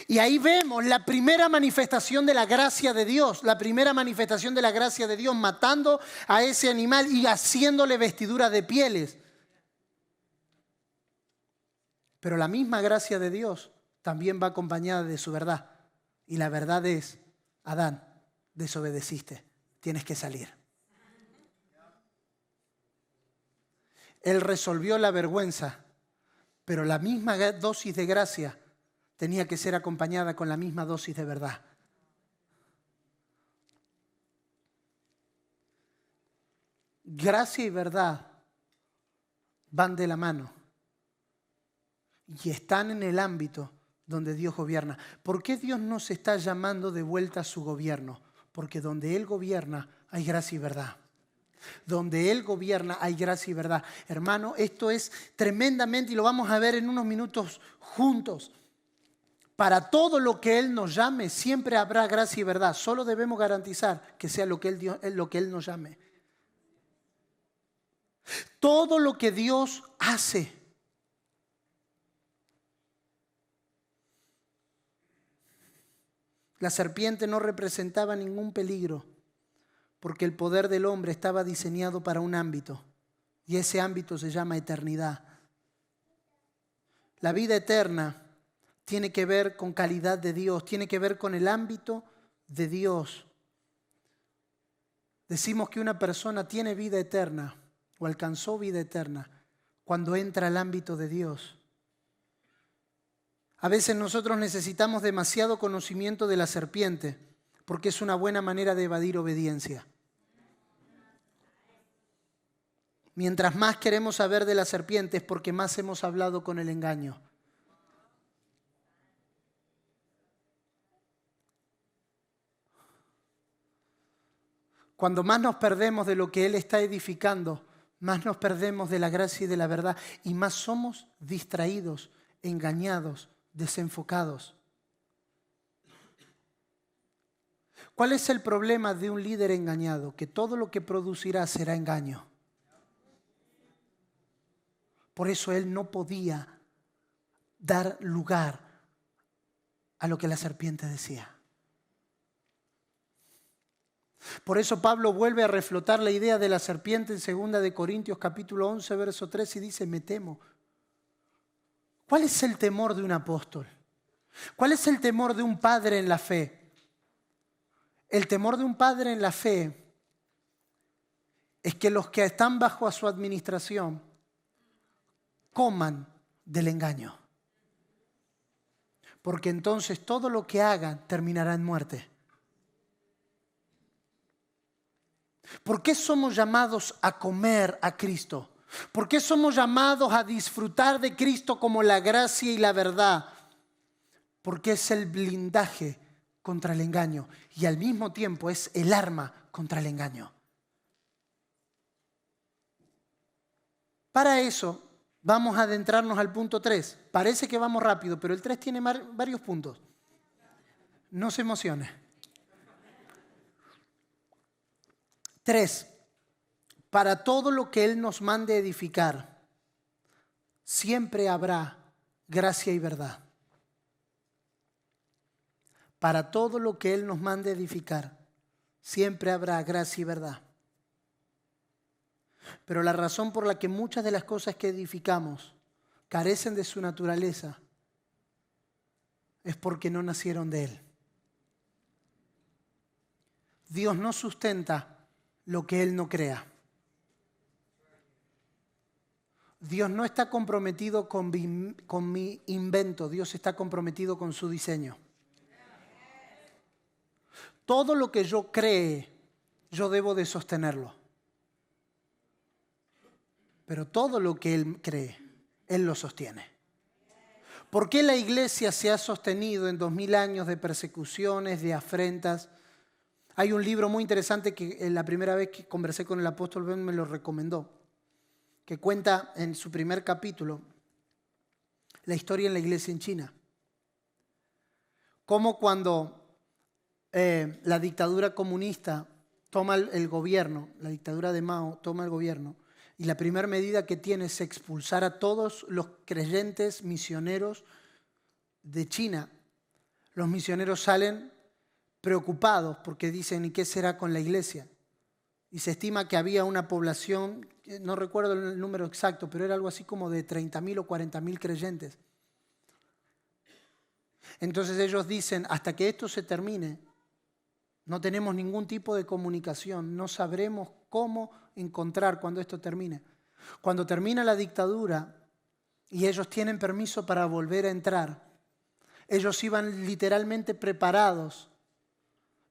Y ahí vemos la primera manifestación de la gracia de Dios, la primera manifestación de la gracia de Dios matando a ese animal y haciéndole vestidura de pieles. Pero la misma gracia de Dios también va acompañada de su verdad. Y la verdad es, Adán, desobedeciste, tienes que salir. Él resolvió la vergüenza, pero la misma dosis de gracia tenía que ser acompañada con la misma dosis de verdad. Gracia y verdad van de la mano y están en el ámbito donde Dios gobierna. ¿Por qué Dios nos está llamando de vuelta a su gobierno? Porque donde Él gobierna hay gracia y verdad. Donde Él gobierna hay gracia y verdad. Hermano, esto es tremendamente, y lo vamos a ver en unos minutos juntos. Para todo lo que Él nos llame, siempre habrá gracia y verdad. Solo debemos garantizar que sea lo que Él nos llame. Todo lo que Dios hace, la serpiente no representaba ningún peligro, porque el poder del hombre estaba diseñado para un ámbito, y ese ámbito se llama eternidad. La vida eterna tiene que ver con calidad de Dios, tiene que ver con el ámbito de Dios. Decimos que una persona tiene vida eterna o alcanzó vida eterna cuando entra al ámbito de Dios. A veces nosotros necesitamos demasiado conocimiento de la serpiente porque es una buena manera de evadir obediencia. Mientras más queremos saber de la serpiente es porque más hemos hablado con el engaño. Cuando más nos perdemos de lo que Él está edificando, más nos perdemos de la gracia y de la verdad y más somos distraídos, engañados, desenfocados. ¿Cuál es el problema de un líder engañado? Que todo lo que producirá será engaño. Por eso él no podía dar lugar a lo que la serpiente decía. Por eso Pablo vuelve a reflotar la idea de la serpiente en 2 de Corintios capítulo 11, verso 3 y dice, me temo. ¿Cuál es el temor de un apóstol? ¿Cuál es el temor de un padre en la fe? El temor de un padre en la fe es que los que están bajo a su administración coman del engaño. Porque entonces todo lo que hagan terminará en muerte. ¿Por qué somos llamados a comer a Cristo? ¿Por qué somos llamados a disfrutar de Cristo como la gracia y la verdad? Porque es el blindaje contra el engaño y al mismo tiempo es el arma contra el engaño. Para eso vamos a adentrarnos al punto 3. Parece que vamos rápido, pero el 3 tiene varios puntos. No se emocione. 3. Para todo lo que Él nos mande edificar, siempre habrá gracia y verdad. Para todo lo que Él nos mande edificar, siempre habrá gracia y verdad. Pero la razón por la que muchas de las cosas que edificamos carecen de su naturaleza es porque no nacieron de Él. Dios no sustenta lo que Él no crea. Dios no está comprometido con mi invento, Dios está comprometido con su diseño. Todo lo que yo cree, yo debo de sostenerlo. Pero todo lo que Él cree, Él lo sostiene. ¿Por qué la iglesia se ha sostenido en 2000 años de persecuciones, de afrentas? Hay un libro muy interesante que la primera vez que conversé con el apóstol Ben me lo recomendó, que cuenta en su primer capítulo la historia en la iglesia en China. Cómo cuando la dictadura comunista toma el gobierno, la dictadura de Mao toma el gobierno, y la primera medida que tiene es expulsar a todos los creyentes misioneros de China. Los misioneros salen preocupados porque dicen, ¿y qué será con la iglesia? Y se estima que había una población, no recuerdo el número exacto, pero era algo así como de 30.000 o 40.000 creyentes. Entonces ellos dicen, hasta que esto se termine, no tenemos ningún tipo de comunicación, no sabremos cómo encontrar cuando esto termine. Cuando termina la dictadura y ellos tienen permiso para volver a entrar, ellos iban literalmente preparados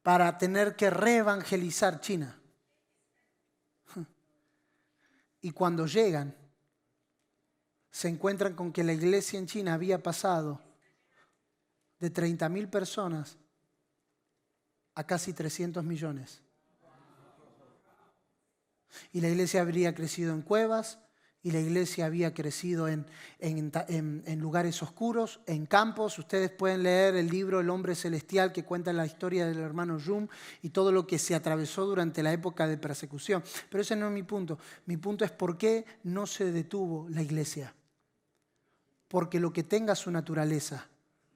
para tener que reevangelizar China. Y cuando llegan, se encuentran con que la iglesia en China había pasado de 30.000 personas a casi 300 millones. Y la iglesia habría crecido en cuevas, y la iglesia había crecido en lugares oscuros, en campos. Ustedes pueden leer el libro El hombre celestial, que cuenta la historia del hermano Jung y todo lo que se atravesó durante la época de persecución. Pero ese no es mi punto. Mi punto es por qué no se detuvo la iglesia. Porque lo que tenga su naturaleza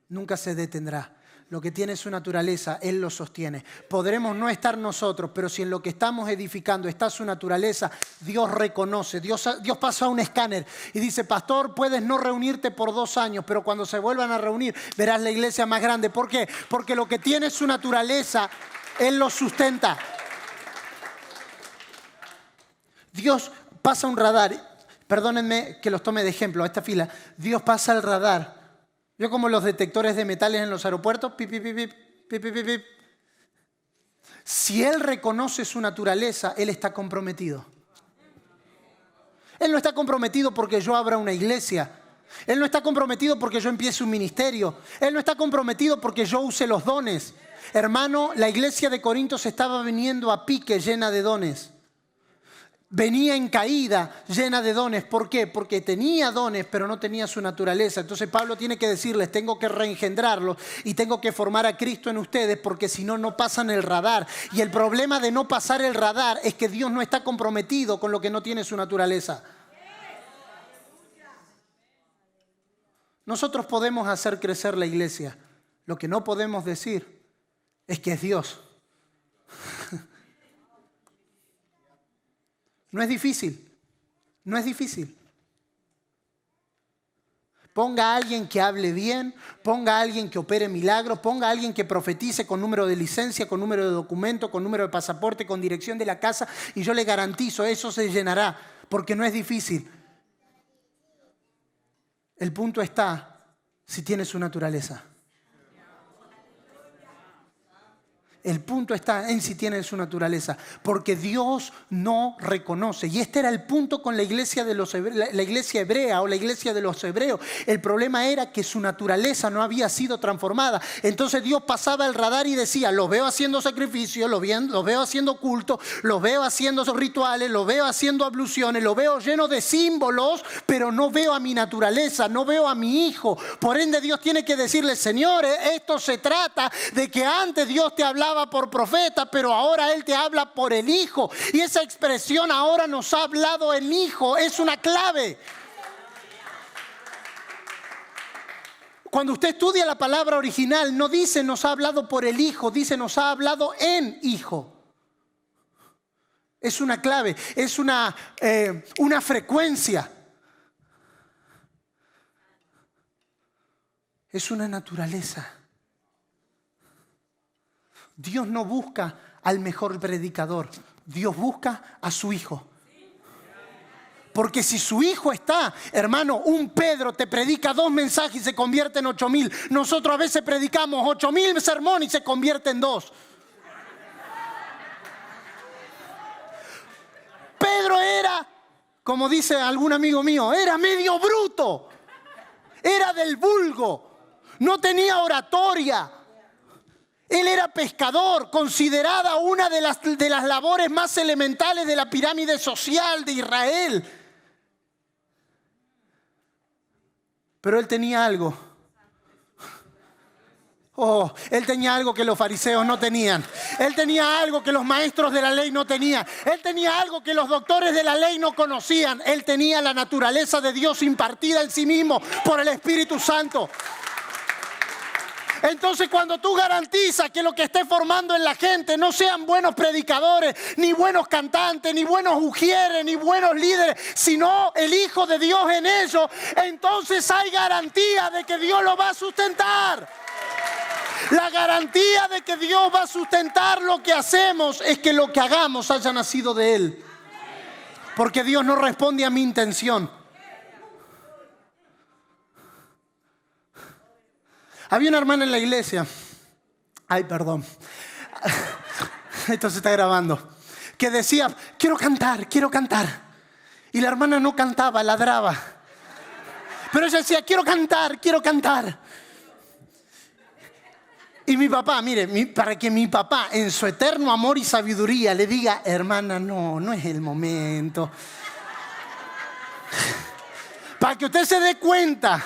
nunca se detendrá. Lo que tiene su naturaleza, Él lo sostiene. Podremos no estar nosotros, pero si en lo que estamos edificando está su naturaleza, Dios reconoce. Dios pasa un escáner y dice: pastor, puedes no reunirte por 2 años, pero cuando se vuelvan a reunir verás la iglesia más grande. ¿Por qué? Porque lo que tiene su naturaleza, Él lo sustenta. Dios pasa un radar. Perdónenme que los tome de ejemplo a esta fila. Dios pasa el radar. Yo como los detectores de metales en los aeropuertos, pip, pip, pip, pip, pip, pip, pip. Si Él reconoce su naturaleza, Él está comprometido. Él no está comprometido porque yo abra una iglesia. Él no está comprometido porque yo empiece un ministerio. Él no está comprometido porque yo use los dones. Hermano, la iglesia de Corinto se estaba viniendo a pique llena de dones. Venía en caída, llena de dones. ¿Por qué? Porque tenía dones, pero no tenía su naturaleza. Entonces Pablo tiene que decirles: tengo que reengendrarlos y tengo que formar a Cristo en ustedes, porque si no, no pasan el radar. Y el problema de no pasar el radar es que Dios no está comprometido con lo que no tiene su naturaleza. Nosotros podemos hacer crecer la iglesia. Lo que no podemos decir es que es Dios. No es difícil, no es difícil. Ponga a alguien que hable bien, ponga a alguien que opere milagros, ponga a alguien que profetice con número de licencia, con número de documento, con número de pasaporte, con dirección de la casa, y yo le garantizo, eso se llenará, porque no es difícil. El punto está si tiene su naturaleza. El punto está en si tiene su naturaleza, porque Dios no reconoce. Y este era el punto con la iglesia la iglesia hebrea o la iglesia de los hebreos. El problema era que su naturaleza no había sido transformada. Entonces Dios pasaba el radar y decía: los veo haciendo sacrificios, los veo haciendo culto, los veo haciendo rituales, los veo haciendo abluciones, los veo lleno de símbolos, pero no veo a mi naturaleza, no veo a mi hijo. Por ende, Dios tiene que decirle: señores, esto se trata de que antes Dios te hablaba por profeta, pero ahora Él te habla por el Hijo. Y esa expresión, ahora nos ha hablado el Hijo, es una clave. Cuando usted estudia la palabra original, no dice nos ha hablado por el Hijo, dice nos ha hablado en Hijo. Es una clave, es una frecuencia. Es una naturaleza. Dios no busca al mejor predicador, Dios busca a su Hijo. Porque si su Hijo está, hermano, un Pedro te predica 2 mensajes y se convierte en 8,000. Nosotros a veces predicamos 8,000 sermones y se convierte en 2. Pedro era, como dice algún amigo mío, era medio bruto. Era del vulgo, no tenía oratoria. Él era pescador, considerada una de las labores más elementales de la pirámide social de Israel. Pero él tenía algo. Él tenía algo que los fariseos no tenían. Él tenía algo que los maestros de la ley no tenían. Él tenía algo que los doctores de la ley no conocían. Él tenía la naturaleza de Dios impartida en sí mismo por el Espíritu Santo. Entonces, cuando tú garantizas que lo que esté formando en la gente no sean buenos predicadores, ni buenos cantantes, ni buenos ujieres, ni buenos líderes, sino el Hijo de Dios en ellos, entonces hay garantía de que Dios lo va a sustentar. La garantía de que Dios va a sustentar lo que hacemos es que lo que hagamos haya nacido de Él. Porque Dios no responde a mi intención. Había una hermana en la iglesia, esto se está grabando, que decía: quiero cantar. Y la hermana no cantaba, ladraba. Pero ella decía, quiero cantar, quiero cantar. Y mi papá, mire, para que mi papá en su eterno amor y sabiduría le diga, hermana, no es el momento. Para que usted se dé cuenta.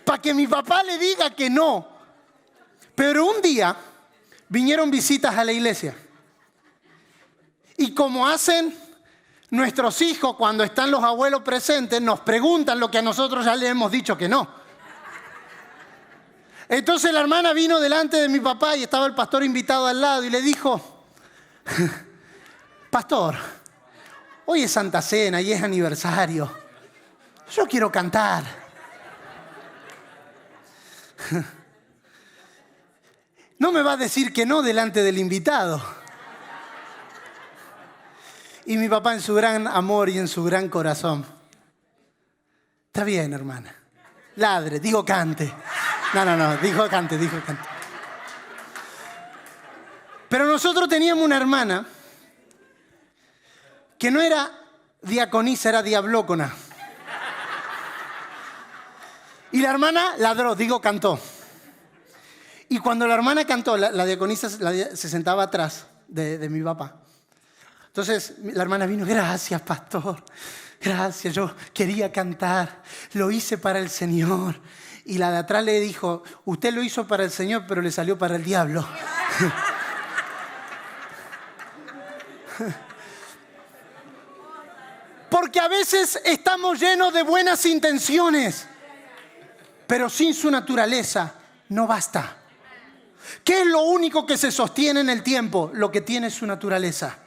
Para que mi papá le diga que no. Pero un día vinieron visitas a la iglesia. Y como hacen nuestros hijos cuando están los abuelos presentes, nos preguntan lo que a nosotros ya le hemos dicho que no. Entonces la hermana vino delante de mi papá y estaba el pastor invitado al lado y le dijo, pastor, hoy es Santa Cena y es aniversario. Yo quiero cantar. No me va a decir que no delante del invitado. Y mi papá en su gran amor y en su gran corazón. Está bien, hermana. Ladre, digo cante. No, dijo cante. Pero nosotros teníamos una hermana que no era diaconisa, era diablócona. Y la hermana ladró, cantó. Y cuando la hermana cantó, la diaconisa se sentaba atrás de mi papá. Entonces la hermana vino, gracias, pastor, gracias, yo quería cantar, lo hice para el Señor. Y la de atrás le dijo, usted lo hizo para el Señor, pero le salió para el diablo. Porque a veces estamos llenos de buenas intenciones, pero sin su naturaleza no basta. ¿Qué es lo único que se sostiene en el tiempo? Lo que tiene su naturaleza.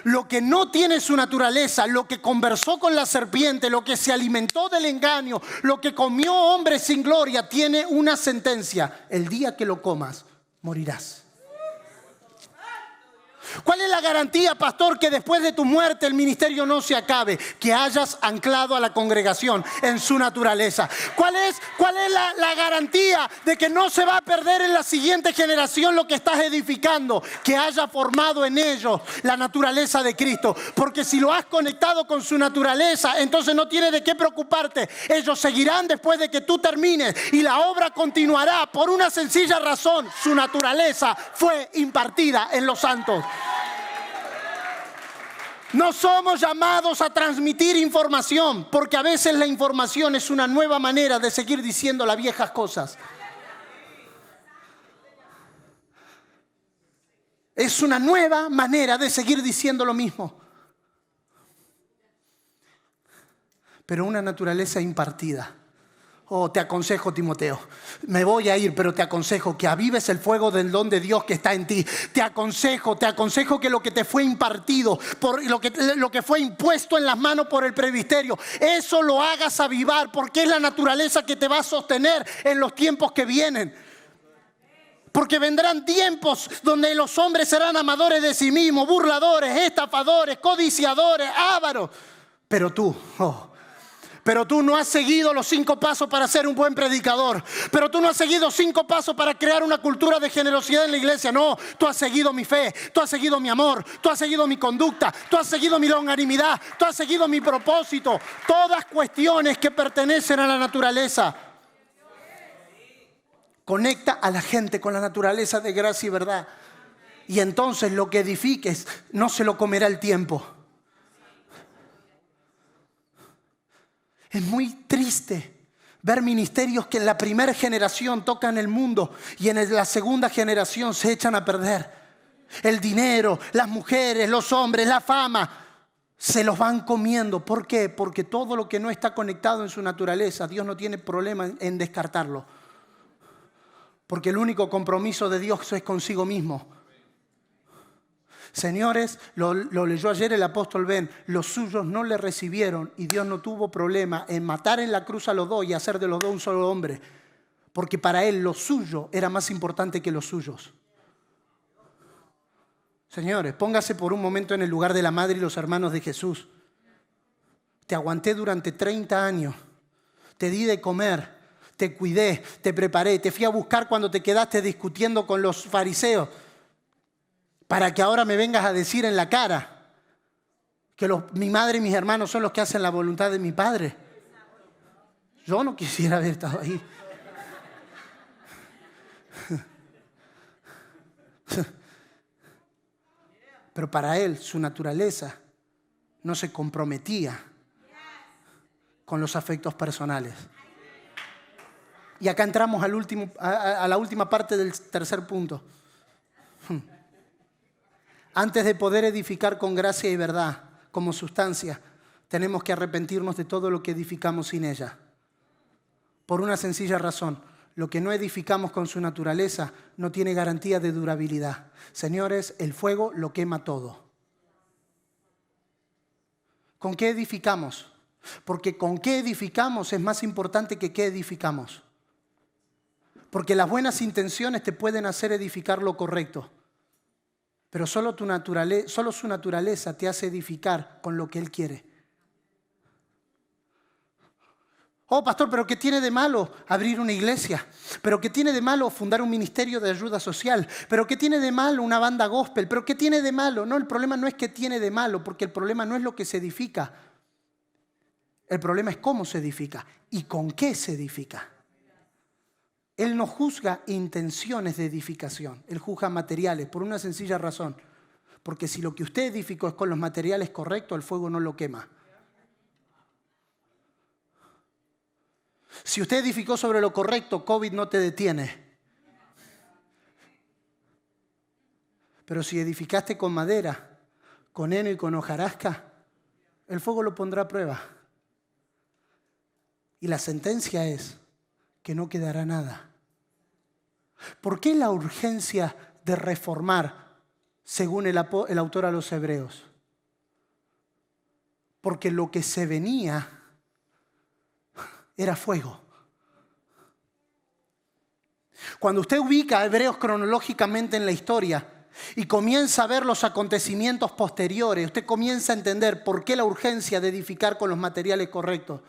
Lo que no tiene su naturaleza, lo que conversó con la serpiente, lo que se alimentó del engaño, lo que comió hombre sin gloria, tiene una sentencia. El día que lo comas, morirás. ¿Cuál es la garantía, pastor, que después de tu muerte el ministerio no se acabe? Que hayas anclado a la congregación en su naturaleza. ¿Cuál es la garantía de que no se va a perder en la siguiente generación lo que estás edificando? Que haya formado en ellos la naturaleza de Cristo. Porque si lo has conectado con su naturaleza, entonces no tienes de qué preocuparte. Ellos seguirán después de que tú termines y la obra continuará por una sencilla razón. Su naturaleza fue impartida en los santos. No somos llamados a transmitir información, porque a veces la información es una nueva manera de seguir diciendo las viejas cosas. Es una nueva manera de seguir diciendo lo mismo. Pero una naturaleza impartida. Oh, te aconsejo, Timoteo, me voy a ir, pero te aconsejo que avives el fuego del don de Dios que está en ti. Te aconsejo que lo que te fue impartido, por lo que fue impuesto en las manos por el presbiterio, eso lo hagas avivar, porque es la naturaleza que te va a sostener en los tiempos que vienen. Porque vendrán tiempos donde los hombres serán amadores de sí mismos, burladores, estafadores, codiciadores, ávaros. Pero tú no has seguido los 5 pasos para ser un buen predicador. Pero tú no has seguido 5 pasos para crear una cultura de generosidad en la iglesia. No, tú has seguido mi fe, tú has seguido mi amor, tú has seguido mi conducta, tú has seguido mi longanimidad, tú has seguido mi propósito. Todas cuestiones que pertenecen a la naturaleza. Conecta a la gente con la naturaleza de gracia y verdad. Y entonces lo que edifiques no se lo comerá el tiempo. Es muy triste ver ministerios que en la primera generación tocan el mundo y en la segunda generación se echan a perder. El dinero, las mujeres, los hombres, la fama, se los van comiendo. ¿Por qué? Porque todo lo que no está conectado en su naturaleza, Dios no tiene problema en descartarlo. Porque el único compromiso de Dios es consigo mismo. Señores, lo leyó ayer el apóstol Ben, los suyos no le recibieron y Dios no tuvo problema en matar en la cruz a los dos y hacer de los dos un solo hombre, porque para él lo suyo era más importante que los suyos. Señores, póngase por un momento en el lugar de la madre y los hermanos de Jesús. Te aguanté durante 30 años, te di de comer, te cuidé, te preparé, te fui a buscar cuando te quedaste discutiendo con los fariseos, para que ahora me vengas a decir en la cara Que mi madre y mis hermanos son los que hacen la voluntad de mi Padre. Yo no quisiera haber estado ahí. Pero para él, su naturaleza no se comprometía con los afectos personales. Y acá entramos a la última parte del tercer punto. Antes de poder edificar con gracia y verdad como sustancia, tenemos que arrepentirnos de todo lo que edificamos sin ella. Por una sencilla razón: lo que no edificamos con su naturaleza no tiene garantía de durabilidad. Señores, el fuego lo quema todo. ¿Con qué edificamos? Porque con qué edificamos es más importante que qué edificamos. Porque las buenas intenciones te pueden hacer edificar lo correcto, pero solo su naturaleza te hace edificar con lo que Él quiere. Oh, pastor, ¿pero qué tiene de malo abrir una iglesia? ¿Pero qué tiene de malo fundar un ministerio de ayuda social? ¿Pero qué tiene de malo una banda gospel? ¿Pero qué tiene de malo? No, el problema no es qué tiene de malo, porque el problema no es lo que se edifica. El problema es cómo se edifica y con qué se edifica. Él no juzga intenciones de edificación, Él juzga materiales por una sencilla razón. Porque si lo que usted edificó es con los materiales correctos, el fuego no lo quema. Si usted edificó sobre lo correcto, COVID no te detiene. Pero si edificaste con madera, con heno y con hojarasca, el fuego lo pondrá a prueba. Y la sentencia es que no quedará nada. ¿Por qué la urgencia de reformar, según el autor a los Hebreos? Porque lo que se venía era fuego. Cuando usted ubica a Hebreos cronológicamente en la historia y comienza a ver los acontecimientos posteriores, usted comienza a entender por qué la urgencia de edificar con los materiales correctos.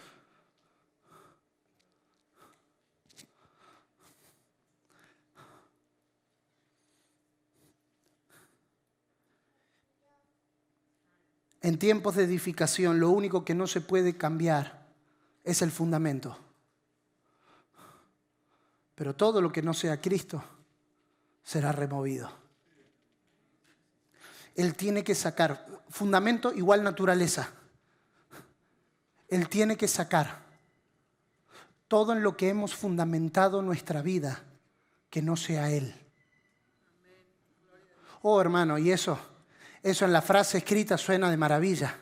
En tiempos de edificación, lo único que no se puede cambiar es el fundamento. Pero todo lo que no sea Cristo será removido. Él tiene que sacar fundamento igual naturaleza. Él tiene que sacar todo en lo que hemos fundamentado nuestra vida que no sea Él. Oh, hermano, y eso en la frase escrita suena de maravilla.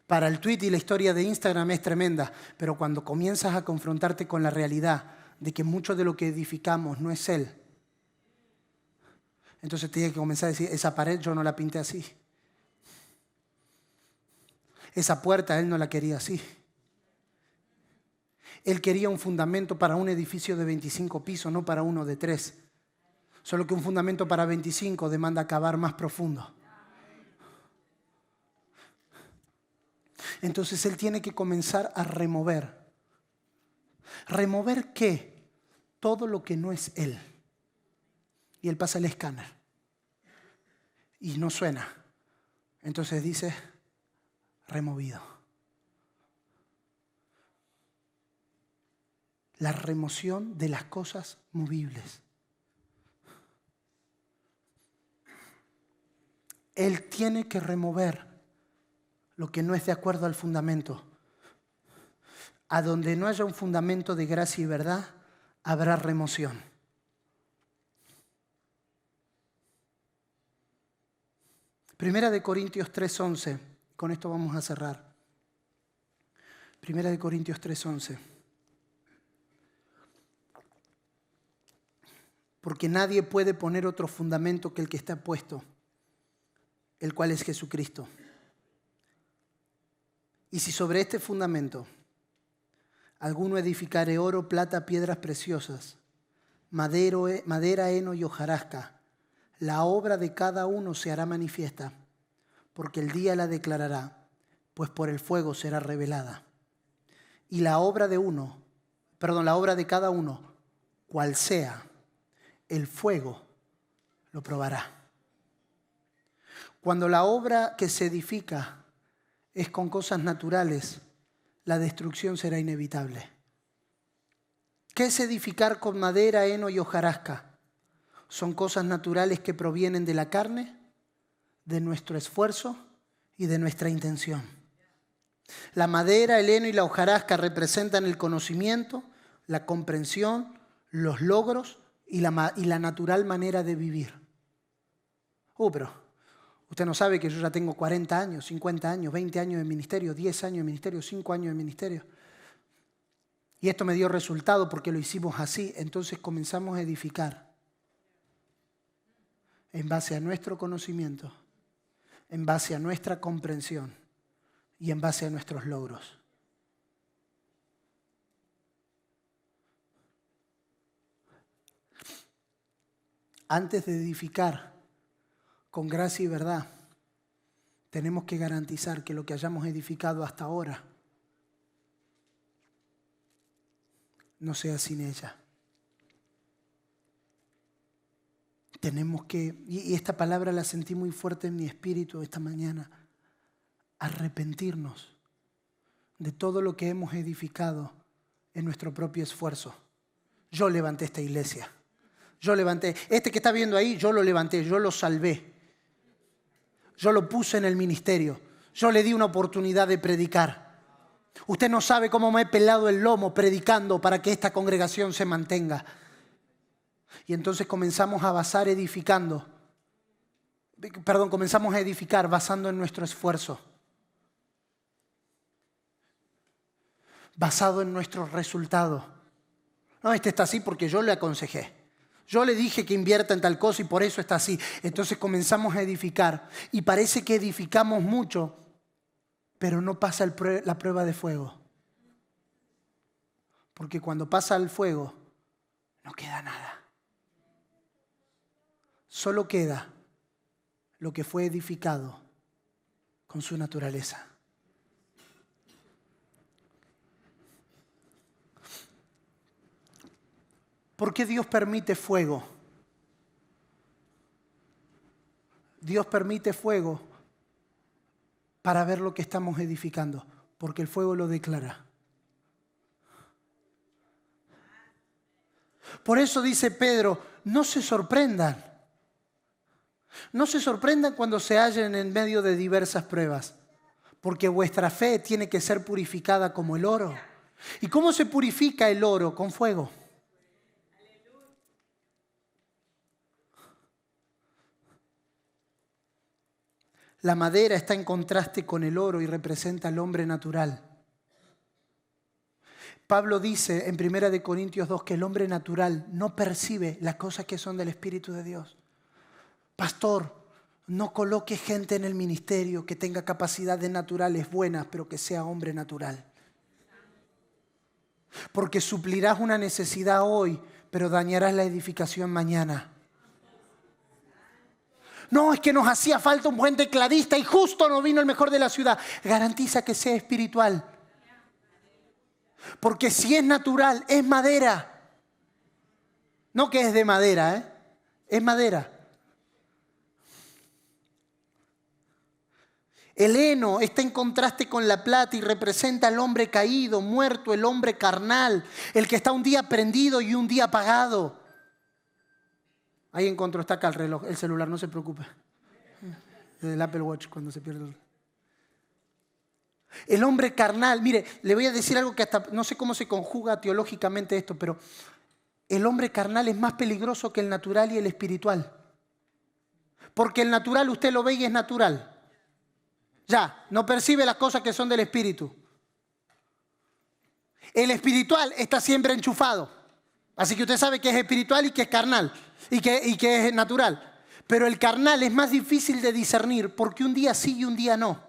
Para el tweet y la historia de Instagram es tremenda, pero cuando comienzas a confrontarte con la realidad de que mucho de lo que edificamos no es Él, entonces tienes que comenzar a decir: esa pared yo no la pinté así. Esa puerta Él no la quería así. Él quería un fundamento para un edificio de 25 pisos, no para uno de 3. Solo que un fundamento para 25 demanda cavar más profundo. Entonces Él tiene que comenzar a remover. ¿Remover qué? Todo lo que no es Él. Y Él pasa el escáner. Y no suena. Entonces dice: removido. La remoción de las cosas movibles. Él tiene que remover lo que no es de acuerdo al fundamento. A donde no haya un fundamento de gracia y verdad, habrá remoción. Primera de Corintios 3:11. Con esto vamos a cerrar. Primera de Corintios 3:11. Porque nadie puede poner otro fundamento que el que está puesto, el cual es Jesucristo. Y si sobre este fundamento alguno edificare oro, plata, piedras preciosas, madera, heno y hojarasca, la obra de cada uno se hará manifiesta, porque el día la declarará, pues por el fuego será revelada. Y la obra de cada uno, cual sea, el fuego lo probará. Cuando la obra que se edifica es con cosas naturales, la destrucción será inevitable. ¿Qué es edificar con madera, heno y hojarasca? Son cosas naturales que provienen de la carne, de nuestro esfuerzo y de nuestra intención. La madera, el heno y la hojarasca representan el conocimiento, la comprensión, los logros y la natural manera de vivir. Pero usted no sabe que yo ya tengo 40 años, 50 años, 20 años de ministerio, 10 años de ministerio, 5 años de ministerio. Y esto me dio resultado porque lo hicimos así. Entonces comenzamos a edificar en base a nuestro conocimiento, en base a nuestra comprensión y en base a nuestros logros. Antes de edificar con gracia y verdad, tenemos que garantizar que lo que hayamos edificado hasta ahora no sea sin ella. Tenemos que, y esta palabra la sentí muy fuerte en mi espíritu esta mañana, arrepentirnos de todo lo que hemos edificado en nuestro propio esfuerzo. Yo levanté esta iglesia. Yo levanté, este que está viendo ahí, yo lo levanté, yo lo salvé. Yo lo puse en el ministerio. Yo le di una oportunidad de predicar. Usted no sabe cómo me he pelado el lomo predicando para que esta congregación se mantenga. Y entonces comenzamos a edificar basando en nuestro esfuerzo. Basado en nuestros resultados. No, este está así porque yo le aconsejé. Yo le dije que invierta en tal cosa y por eso está así. Entonces comenzamos a edificar y parece que edificamos mucho, pero no pasa la prueba de fuego. Porque cuando pasa el fuego, no queda nada. Solo queda lo que fue edificado con su naturaleza. ¿Por qué Dios permite fuego? Dios permite fuego para ver lo que estamos edificando, porque el fuego lo declara. Por eso dice Pedro, no se sorprendan. No se sorprendan cuando se hallen en medio de diversas pruebas, porque vuestra fe tiene que ser purificada como el oro. ¿Y cómo se purifica el oro? Con fuego. La madera está en contraste con el oro y representa al hombre natural. Pablo dice en 1 Corintios 2 que el hombre natural no percibe las cosas que son del Espíritu de Dios. Pastor, no coloque gente en el ministerio que tenga capacidades naturales buenas, pero que sea hombre natural. Porque suplirás una necesidad hoy, pero dañarás la edificación mañana. No, es que nos hacía falta un buen tecladista y justo no vino el mejor de la ciudad. Garantiza que sea espiritual. Porque si es natural, es madera. No que es de madera, es madera. El heno está en contraste con la plata y representa al hombre caído, muerto, el hombre carnal, el que está un día prendido y un día apagado. Ahí encontró, está acá el reloj, el celular, no se preocupe. El Apple Watch cuando se pierde. El hombre carnal, mire, le voy a decir algo que hasta no sé cómo se conjuga teológicamente esto, pero el hombre carnal es más peligroso que el natural y el espiritual. Porque el natural usted lo ve y es natural. Ya, no percibe las cosas que son del espíritu. El espiritual está siempre enchufado. Así que usted sabe que es espiritual y que es carnal y que es natural. Pero el carnal es más difícil de discernir porque un día sí y un día no.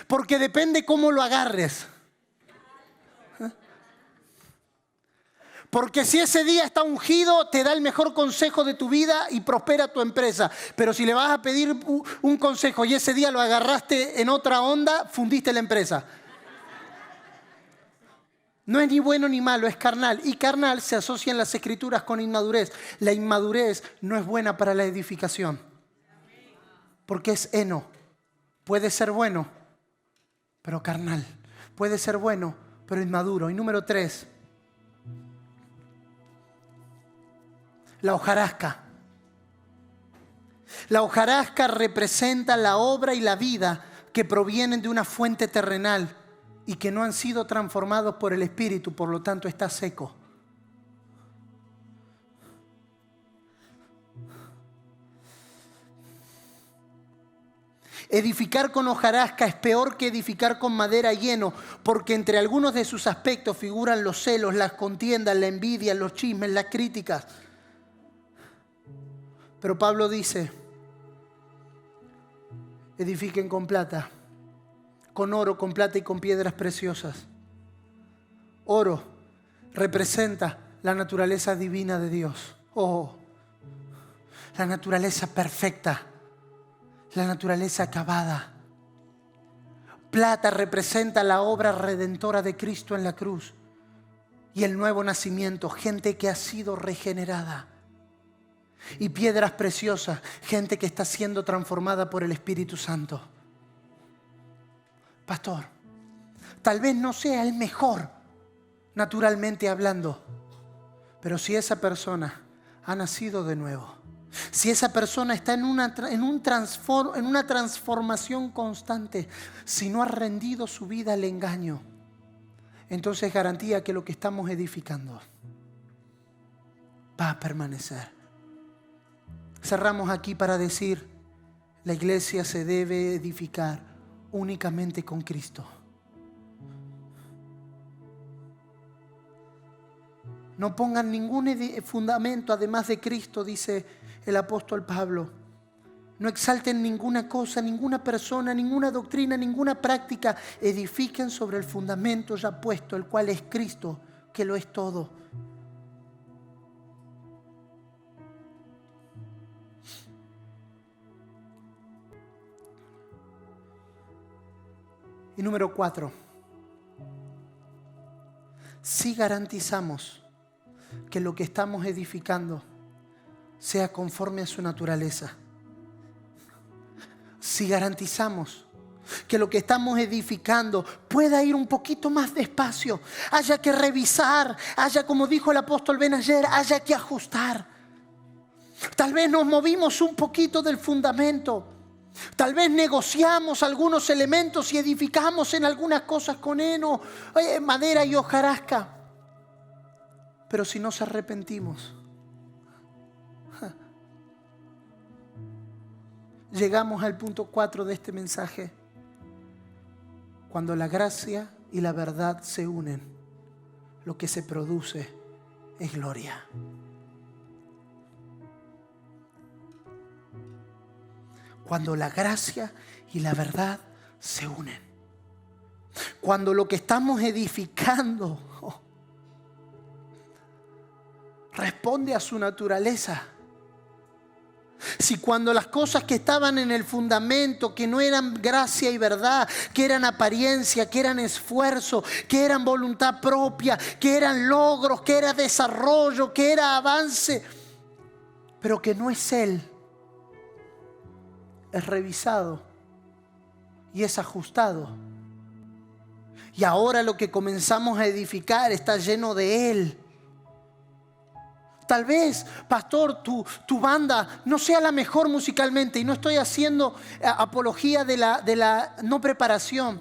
Porque depende cómo lo agarres. Porque si ese día está ungido, te da el mejor consejo de tu vida y prospera tu empresa. Pero si le vas a pedir un consejo y ese día lo agarraste en otra onda, fundiste la empresa. No es ni bueno ni malo, es carnal. Y carnal se asocia en las escrituras con inmadurez. La inmadurez no es buena para la edificación. Porque es heno. puede ser bueno, pero carnal. Puede ser bueno, pero inmaduro. Y número 3, la hojarasca. La hojarasca representa la obra y la vida que provienen de una fuente terrenal y que no han sido transformados por el Espíritu, por lo tanto está seco. Edificar con hojarasca es peor que edificar con madera y heno, porque entre algunos de sus aspectos figuran los celos, las contiendas, la envidia, los chismes, las críticas. Pero Pablo dice, edifiquen con plata, con oro, con plata y con piedras preciosas. Oro representa la naturaleza divina de Dios. Oh, la naturaleza perfecta, la naturaleza acabada. Plata representa la obra redentora de Cristo en la cruz y el nuevo nacimiento, gente que ha sido regenerada. Y piedras preciosas, gente que está siendo transformada por el Espíritu Santo. Pastor, tal vez no sea el mejor, naturalmente hablando, pero si esa persona ha nacido de nuevo, si esa persona está en una transformación constante, si no ha rendido su vida al engaño, entonces garantía que lo que estamos edificando va a permanecer. Cerramos aquí para decir, la iglesia se debe edificar únicamente con Cristo. No pongan ningún fundamento además de Cristo, dice el apóstol Pablo. No exalten ninguna cosa, ninguna persona, ninguna doctrina, ninguna práctica. Edifiquen sobre el fundamento ya puesto, el cual es Cristo, que lo es todo. Y número 4, si garantizamos que lo que estamos edificando sea conforme a su naturaleza, si garantizamos que lo que estamos edificando pueda ir un poquito más despacio, haya que revisar, haya, como dijo el apóstol Ben ayer, haya que ajustar. Tal vez nos movimos un poquito del fundamento. Tal vez negociamos algunos elementos y edificamos en algunas cosas con heno, madera y hojarasca. Pero si nos arrepentimos, llegamos al punto 4 de este mensaje. Cuando la gracia y la verdad se unen, lo que se produce es gloria. Cuando la gracia y la verdad se unen. Cuando lo que estamos edificando responde a su naturaleza. Si cuando las cosas que estaban en el fundamento, que no eran gracia y verdad, que eran apariencia, que eran esfuerzo, que eran voluntad propia, que eran logros, que era desarrollo, que era avance, pero que no es Él, es revisado y es ajustado. Y ahora lo que comenzamos a edificar está lleno de Él. Tal vez, pastor, tu banda no sea la mejor musicalmente, y no estoy haciendo apología de la no preparación.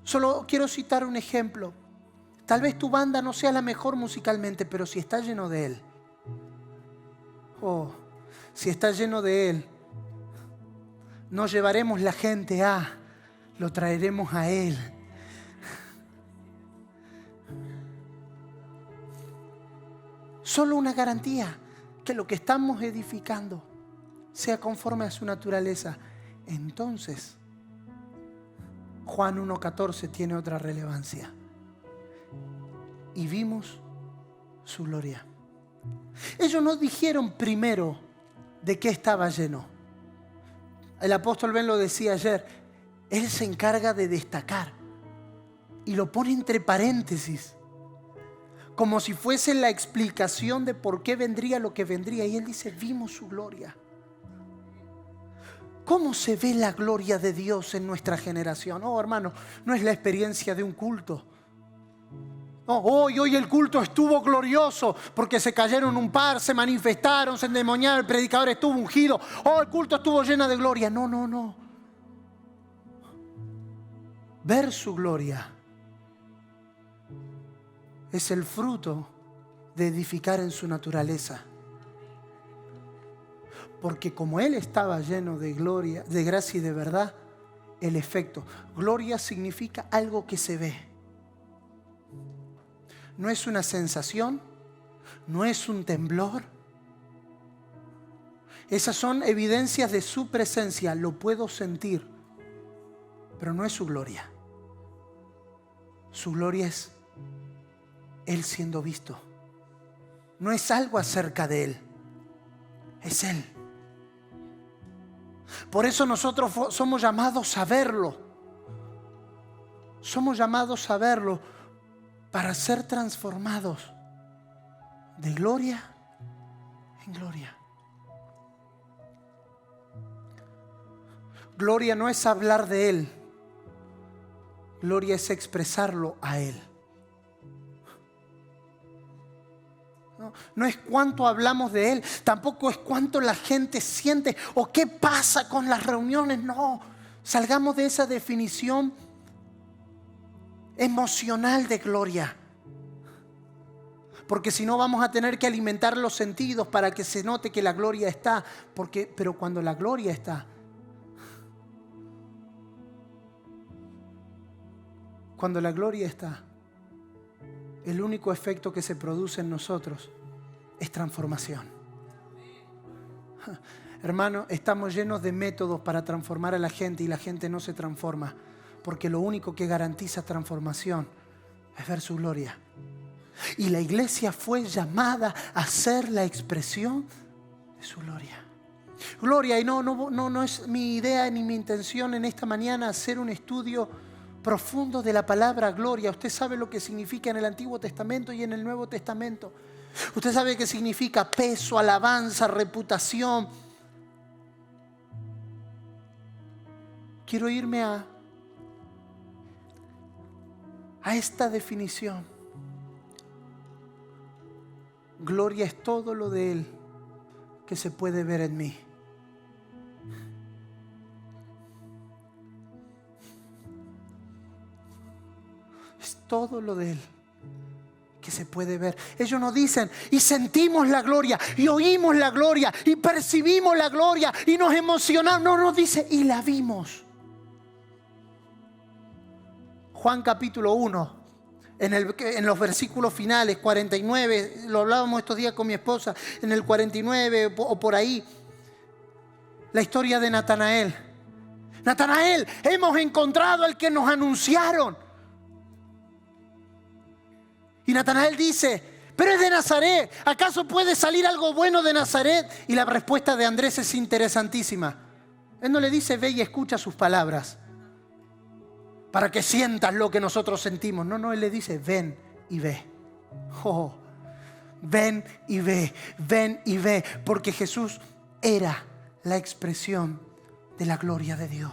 Solo quiero citar un ejemplo. Tal vez tu banda no sea la mejor musicalmente, pero si está lleno de Él, si está lleno de Él, no llevaremos la gente lo traeremos a Él. Solo una garantía, que lo que estamos edificando sea conforme a su naturaleza. Entonces, Juan 1:14 tiene otra relevancia. Y vimos su gloria. Ellos no dijeron primero de qué estaba lleno. El apóstol Ben lo decía ayer. Él se encarga de destacar y lo pone entre paréntesis, como si fuese la explicación de por qué vendría lo que vendría. Y él dice, vimos su gloria. ¿Cómo se ve la gloria de Dios en nuestra generación? Oh, hermano, no es la experiencia de un culto. No, hoy el culto estuvo glorioso porque se cayeron un par, se manifestaron, se endemoniaron, el predicador estuvo ungido. Oh, el culto estuvo lleno de gloria. No. Ver su gloria es el fruto de edificar en su naturaleza. Porque como Él estaba lleno de gloria, de gracia y de verdad, el efecto. Gloria significa algo que se ve. No es una sensación, no es un temblor. Esas son evidencias de su presencia, lo puedo sentir, pero no es su gloria. Su gloria es Él siendo visto. No es algo acerca de Él, es Él. Por eso nosotros somos llamados a verlo. Somos llamados a verlo para ser transformados de gloria en gloria. Gloria no es hablar de Él. Gloria es expresarlo a Él. No es cuánto hablamos de Él, tampoco es cuánto la gente siente o qué pasa con las reuniones. No, salgamos de esa definición emocional de gloria. Porque si no vamos a tener que alimentar los sentidos para que se note que la gloria está. Pero cuando la gloria está, el único efecto que se produce en nosotros es transformación. Hermano, estamos llenos de métodos para transformar a la gente y la gente no se transforma, porque lo único que garantiza transformación es ver su gloria. Y la iglesia fue llamada a ser la expresión de su gloria. Gloria, y no es mi idea ni mi intención en esta mañana hacer un estudio profundo de la palabra gloria. Usted sabe lo que significa en el Antiguo Testamento y en el Nuevo Testamento. Usted sabe qué significa peso, alabanza, reputación. Quiero irme a esta definición. Gloria es todo lo de Él que se puede ver en mí. Es todo lo de Él que se puede ver. Ellos no dicen y sentimos la gloria y oímos la gloria y percibimos la gloria y nos emocionamos. No, nos dice y la vimos. Juan capítulo 1, en los versículos finales, 49, lo hablábamos estos días con mi esposa, en el 49 o por ahí, la historia de Natanael. Natanael, hemos encontrado al que nos anunciaron. Y Natanael dice, pero es de Nazaret, ¿acaso puede salir algo bueno de Nazaret? Y la respuesta de Andrés es interesantísima. Él no le dice, ve y escucha sus palabras para que sientas lo que nosotros sentimos. No, él le dice, ven y ve. Oh, ven y ve, ven y ve. Porque Jesús era la expresión de la gloria de Dios.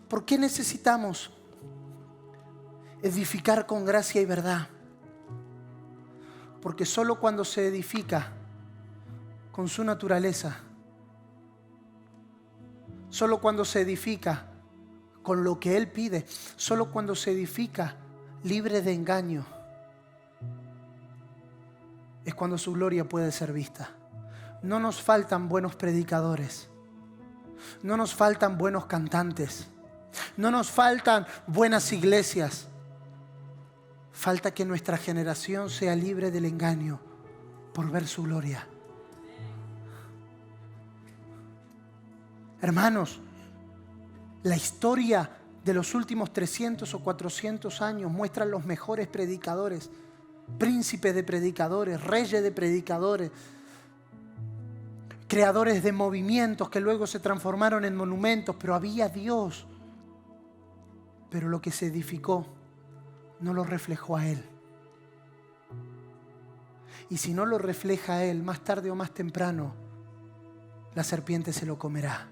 ¿Por qué necesitamos edificar con gracia y verdad? Porque solo cuando se edifica con su naturaleza, solo cuando se edifica con lo que Él pide, solo cuando se edifica libre de engaño, es cuando su gloria puede ser vista. No nos faltan buenos predicadores, no nos faltan buenos cantantes, no nos faltan buenas iglesias. Falta que nuestra generación sea libre del engaño por ver su gloria. Hermanos, la historia de los últimos 300 o 400 años muestra los mejores predicadores, príncipes de predicadores, reyes de predicadores, creadores de movimientos que luego se transformaron en monumentos, pero había Dios. Pero lo que se edificó no lo reflejó a Él. Y si no lo refleja a Él, más tarde o más temprano, la serpiente se lo comerá.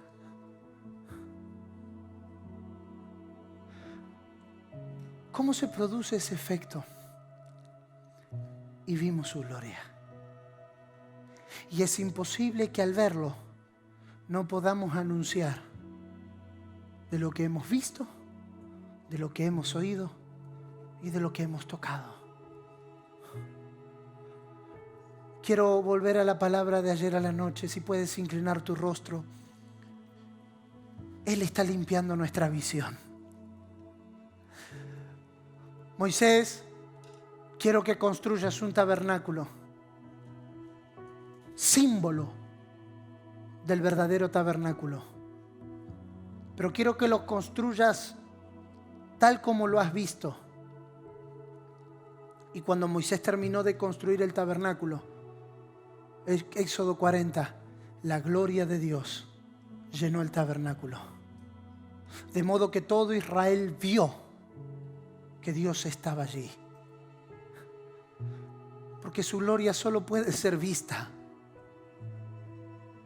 ¿Cómo se produce ese efecto? Y vimos su gloria. Y es imposible que al verlo no podamos anunciar de lo que hemos visto, de lo que hemos oído y de lo que hemos tocado. Quiero volver a la palabra de ayer a la noche. Si puedes inclinar tu rostro. Él está limpiando nuestra visión. Moisés, quiero que construyas un tabernáculo, símbolo del verdadero tabernáculo. Pero quiero que lo construyas tal como lo has visto. Y cuando Moisés terminó de construir el tabernáculo, Éxodo 40, la gloria de Dios llenó el tabernáculo. De modo que todo Israel vio que Dios estaba allí. Porque su gloria solo puede ser vista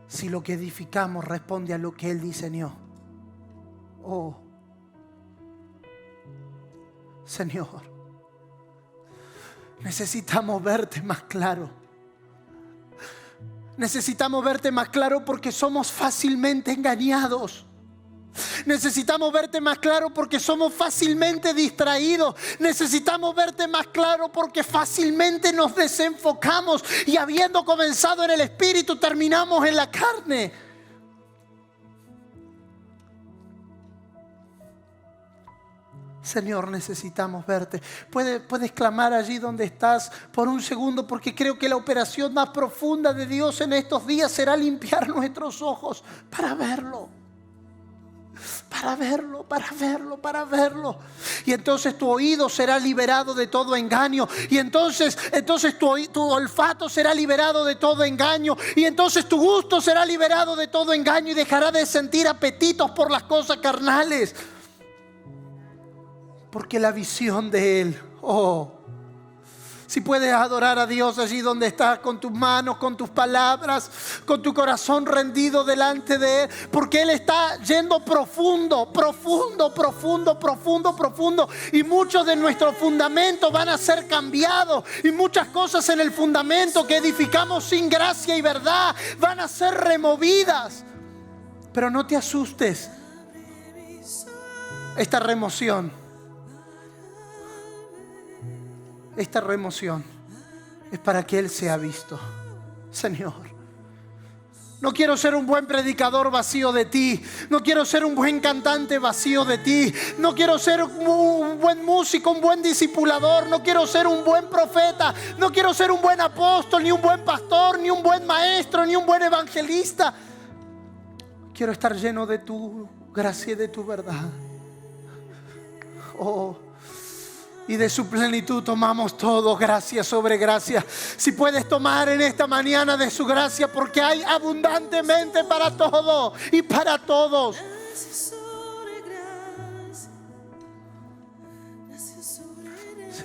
si lo que edificamos responde a lo que Él diseñó. Oh, Señor, necesitamos verte más claro. Necesitamos verte más claro porque somos fácilmente engañados. Necesitamos verte más claro porque somos fácilmente distraídos. Necesitamos verte más claro porque fácilmente nos desenfocamos y habiendo comenzado en el espíritu terminamos en la carne. Señor, necesitamos verte. Puedes clamar allí donde estás por un segundo, porque creo que la operación más profunda de Dios en estos días será limpiar nuestros ojos para verlo. Para verlo, para verlo, para verlo. Y entonces tu oído será liberado de todo engaño. Y entonces tu olfato será liberado de todo engaño. Y entonces tu gusto será liberado de todo engaño. Y dejará de sentir apetitos por las cosas carnales. Porque la visión de Él, si puedes adorar a Dios allí donde estás, con tus manos, con tus palabras, con tu corazón rendido delante de Él, porque Él está yendo profundo, profundo, profundo, profundo, profundo, y muchos de nuestros fundamentos van a ser cambiados, y muchas cosas en el fundamento que edificamos sin gracia y verdad van a ser removidas. Pero no te asustes, esta remoción es para que Él sea visto. Señor, no quiero ser un buen predicador vacío de ti. No quiero ser un buen cantante vacío de ti. No quiero ser un buen músico, un buen discipulador. No quiero ser un buen profeta. No quiero ser un buen apóstol, ni un buen pastor, ni un buen maestro, ni un buen evangelista. Quiero estar lleno de tu gracia y de tu verdad. Y de su plenitud tomamos todo, gracia sobre gracia. Si puedes tomar en esta mañana de su gracia, porque hay abundantemente para todo y para todos. Sí,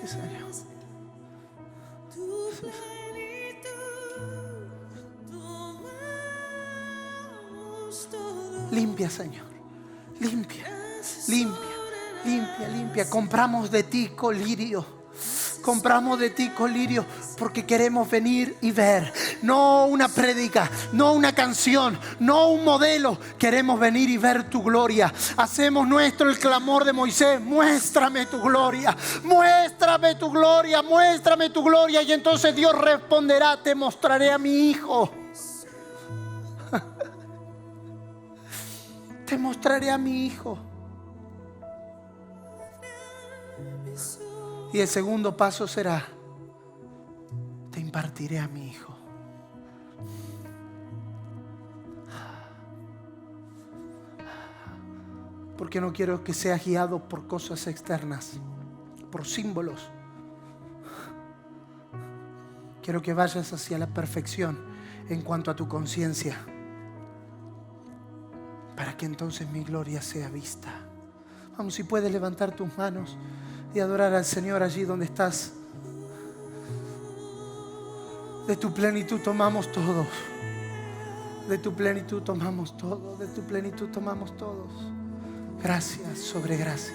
Señor. Limpia, Señor. Limpia, limpia. Limpia, limpia. Compramos de ti colirio. Compramos de ti colirio porque queremos venir y ver. No una prédica, no una canción, no un modelo. Queremos venir y ver tu gloria. Hacemos nuestro el clamor de Moisés. Muéstrame tu gloria. Muéstrame tu gloria. Muéstrame tu gloria. Y entonces Dios responderá: te mostraré a mi hijo. Te mostraré a mi hijo. Y el segundo paso será: te impartiré a mi hijo. Porque no quiero que seas guiado por cosas externas, por símbolos. Quiero que vayas hacia la perfección en cuanto a tu conciencia, para que entonces mi gloria sea vista. Vamos, si puedes levantar tus manos y adorar al Señor allí donde estás. De tu plenitud tomamos todo. De tu plenitud tomamos todo. De tu plenitud tomamos todos. Gracias sobre gracia.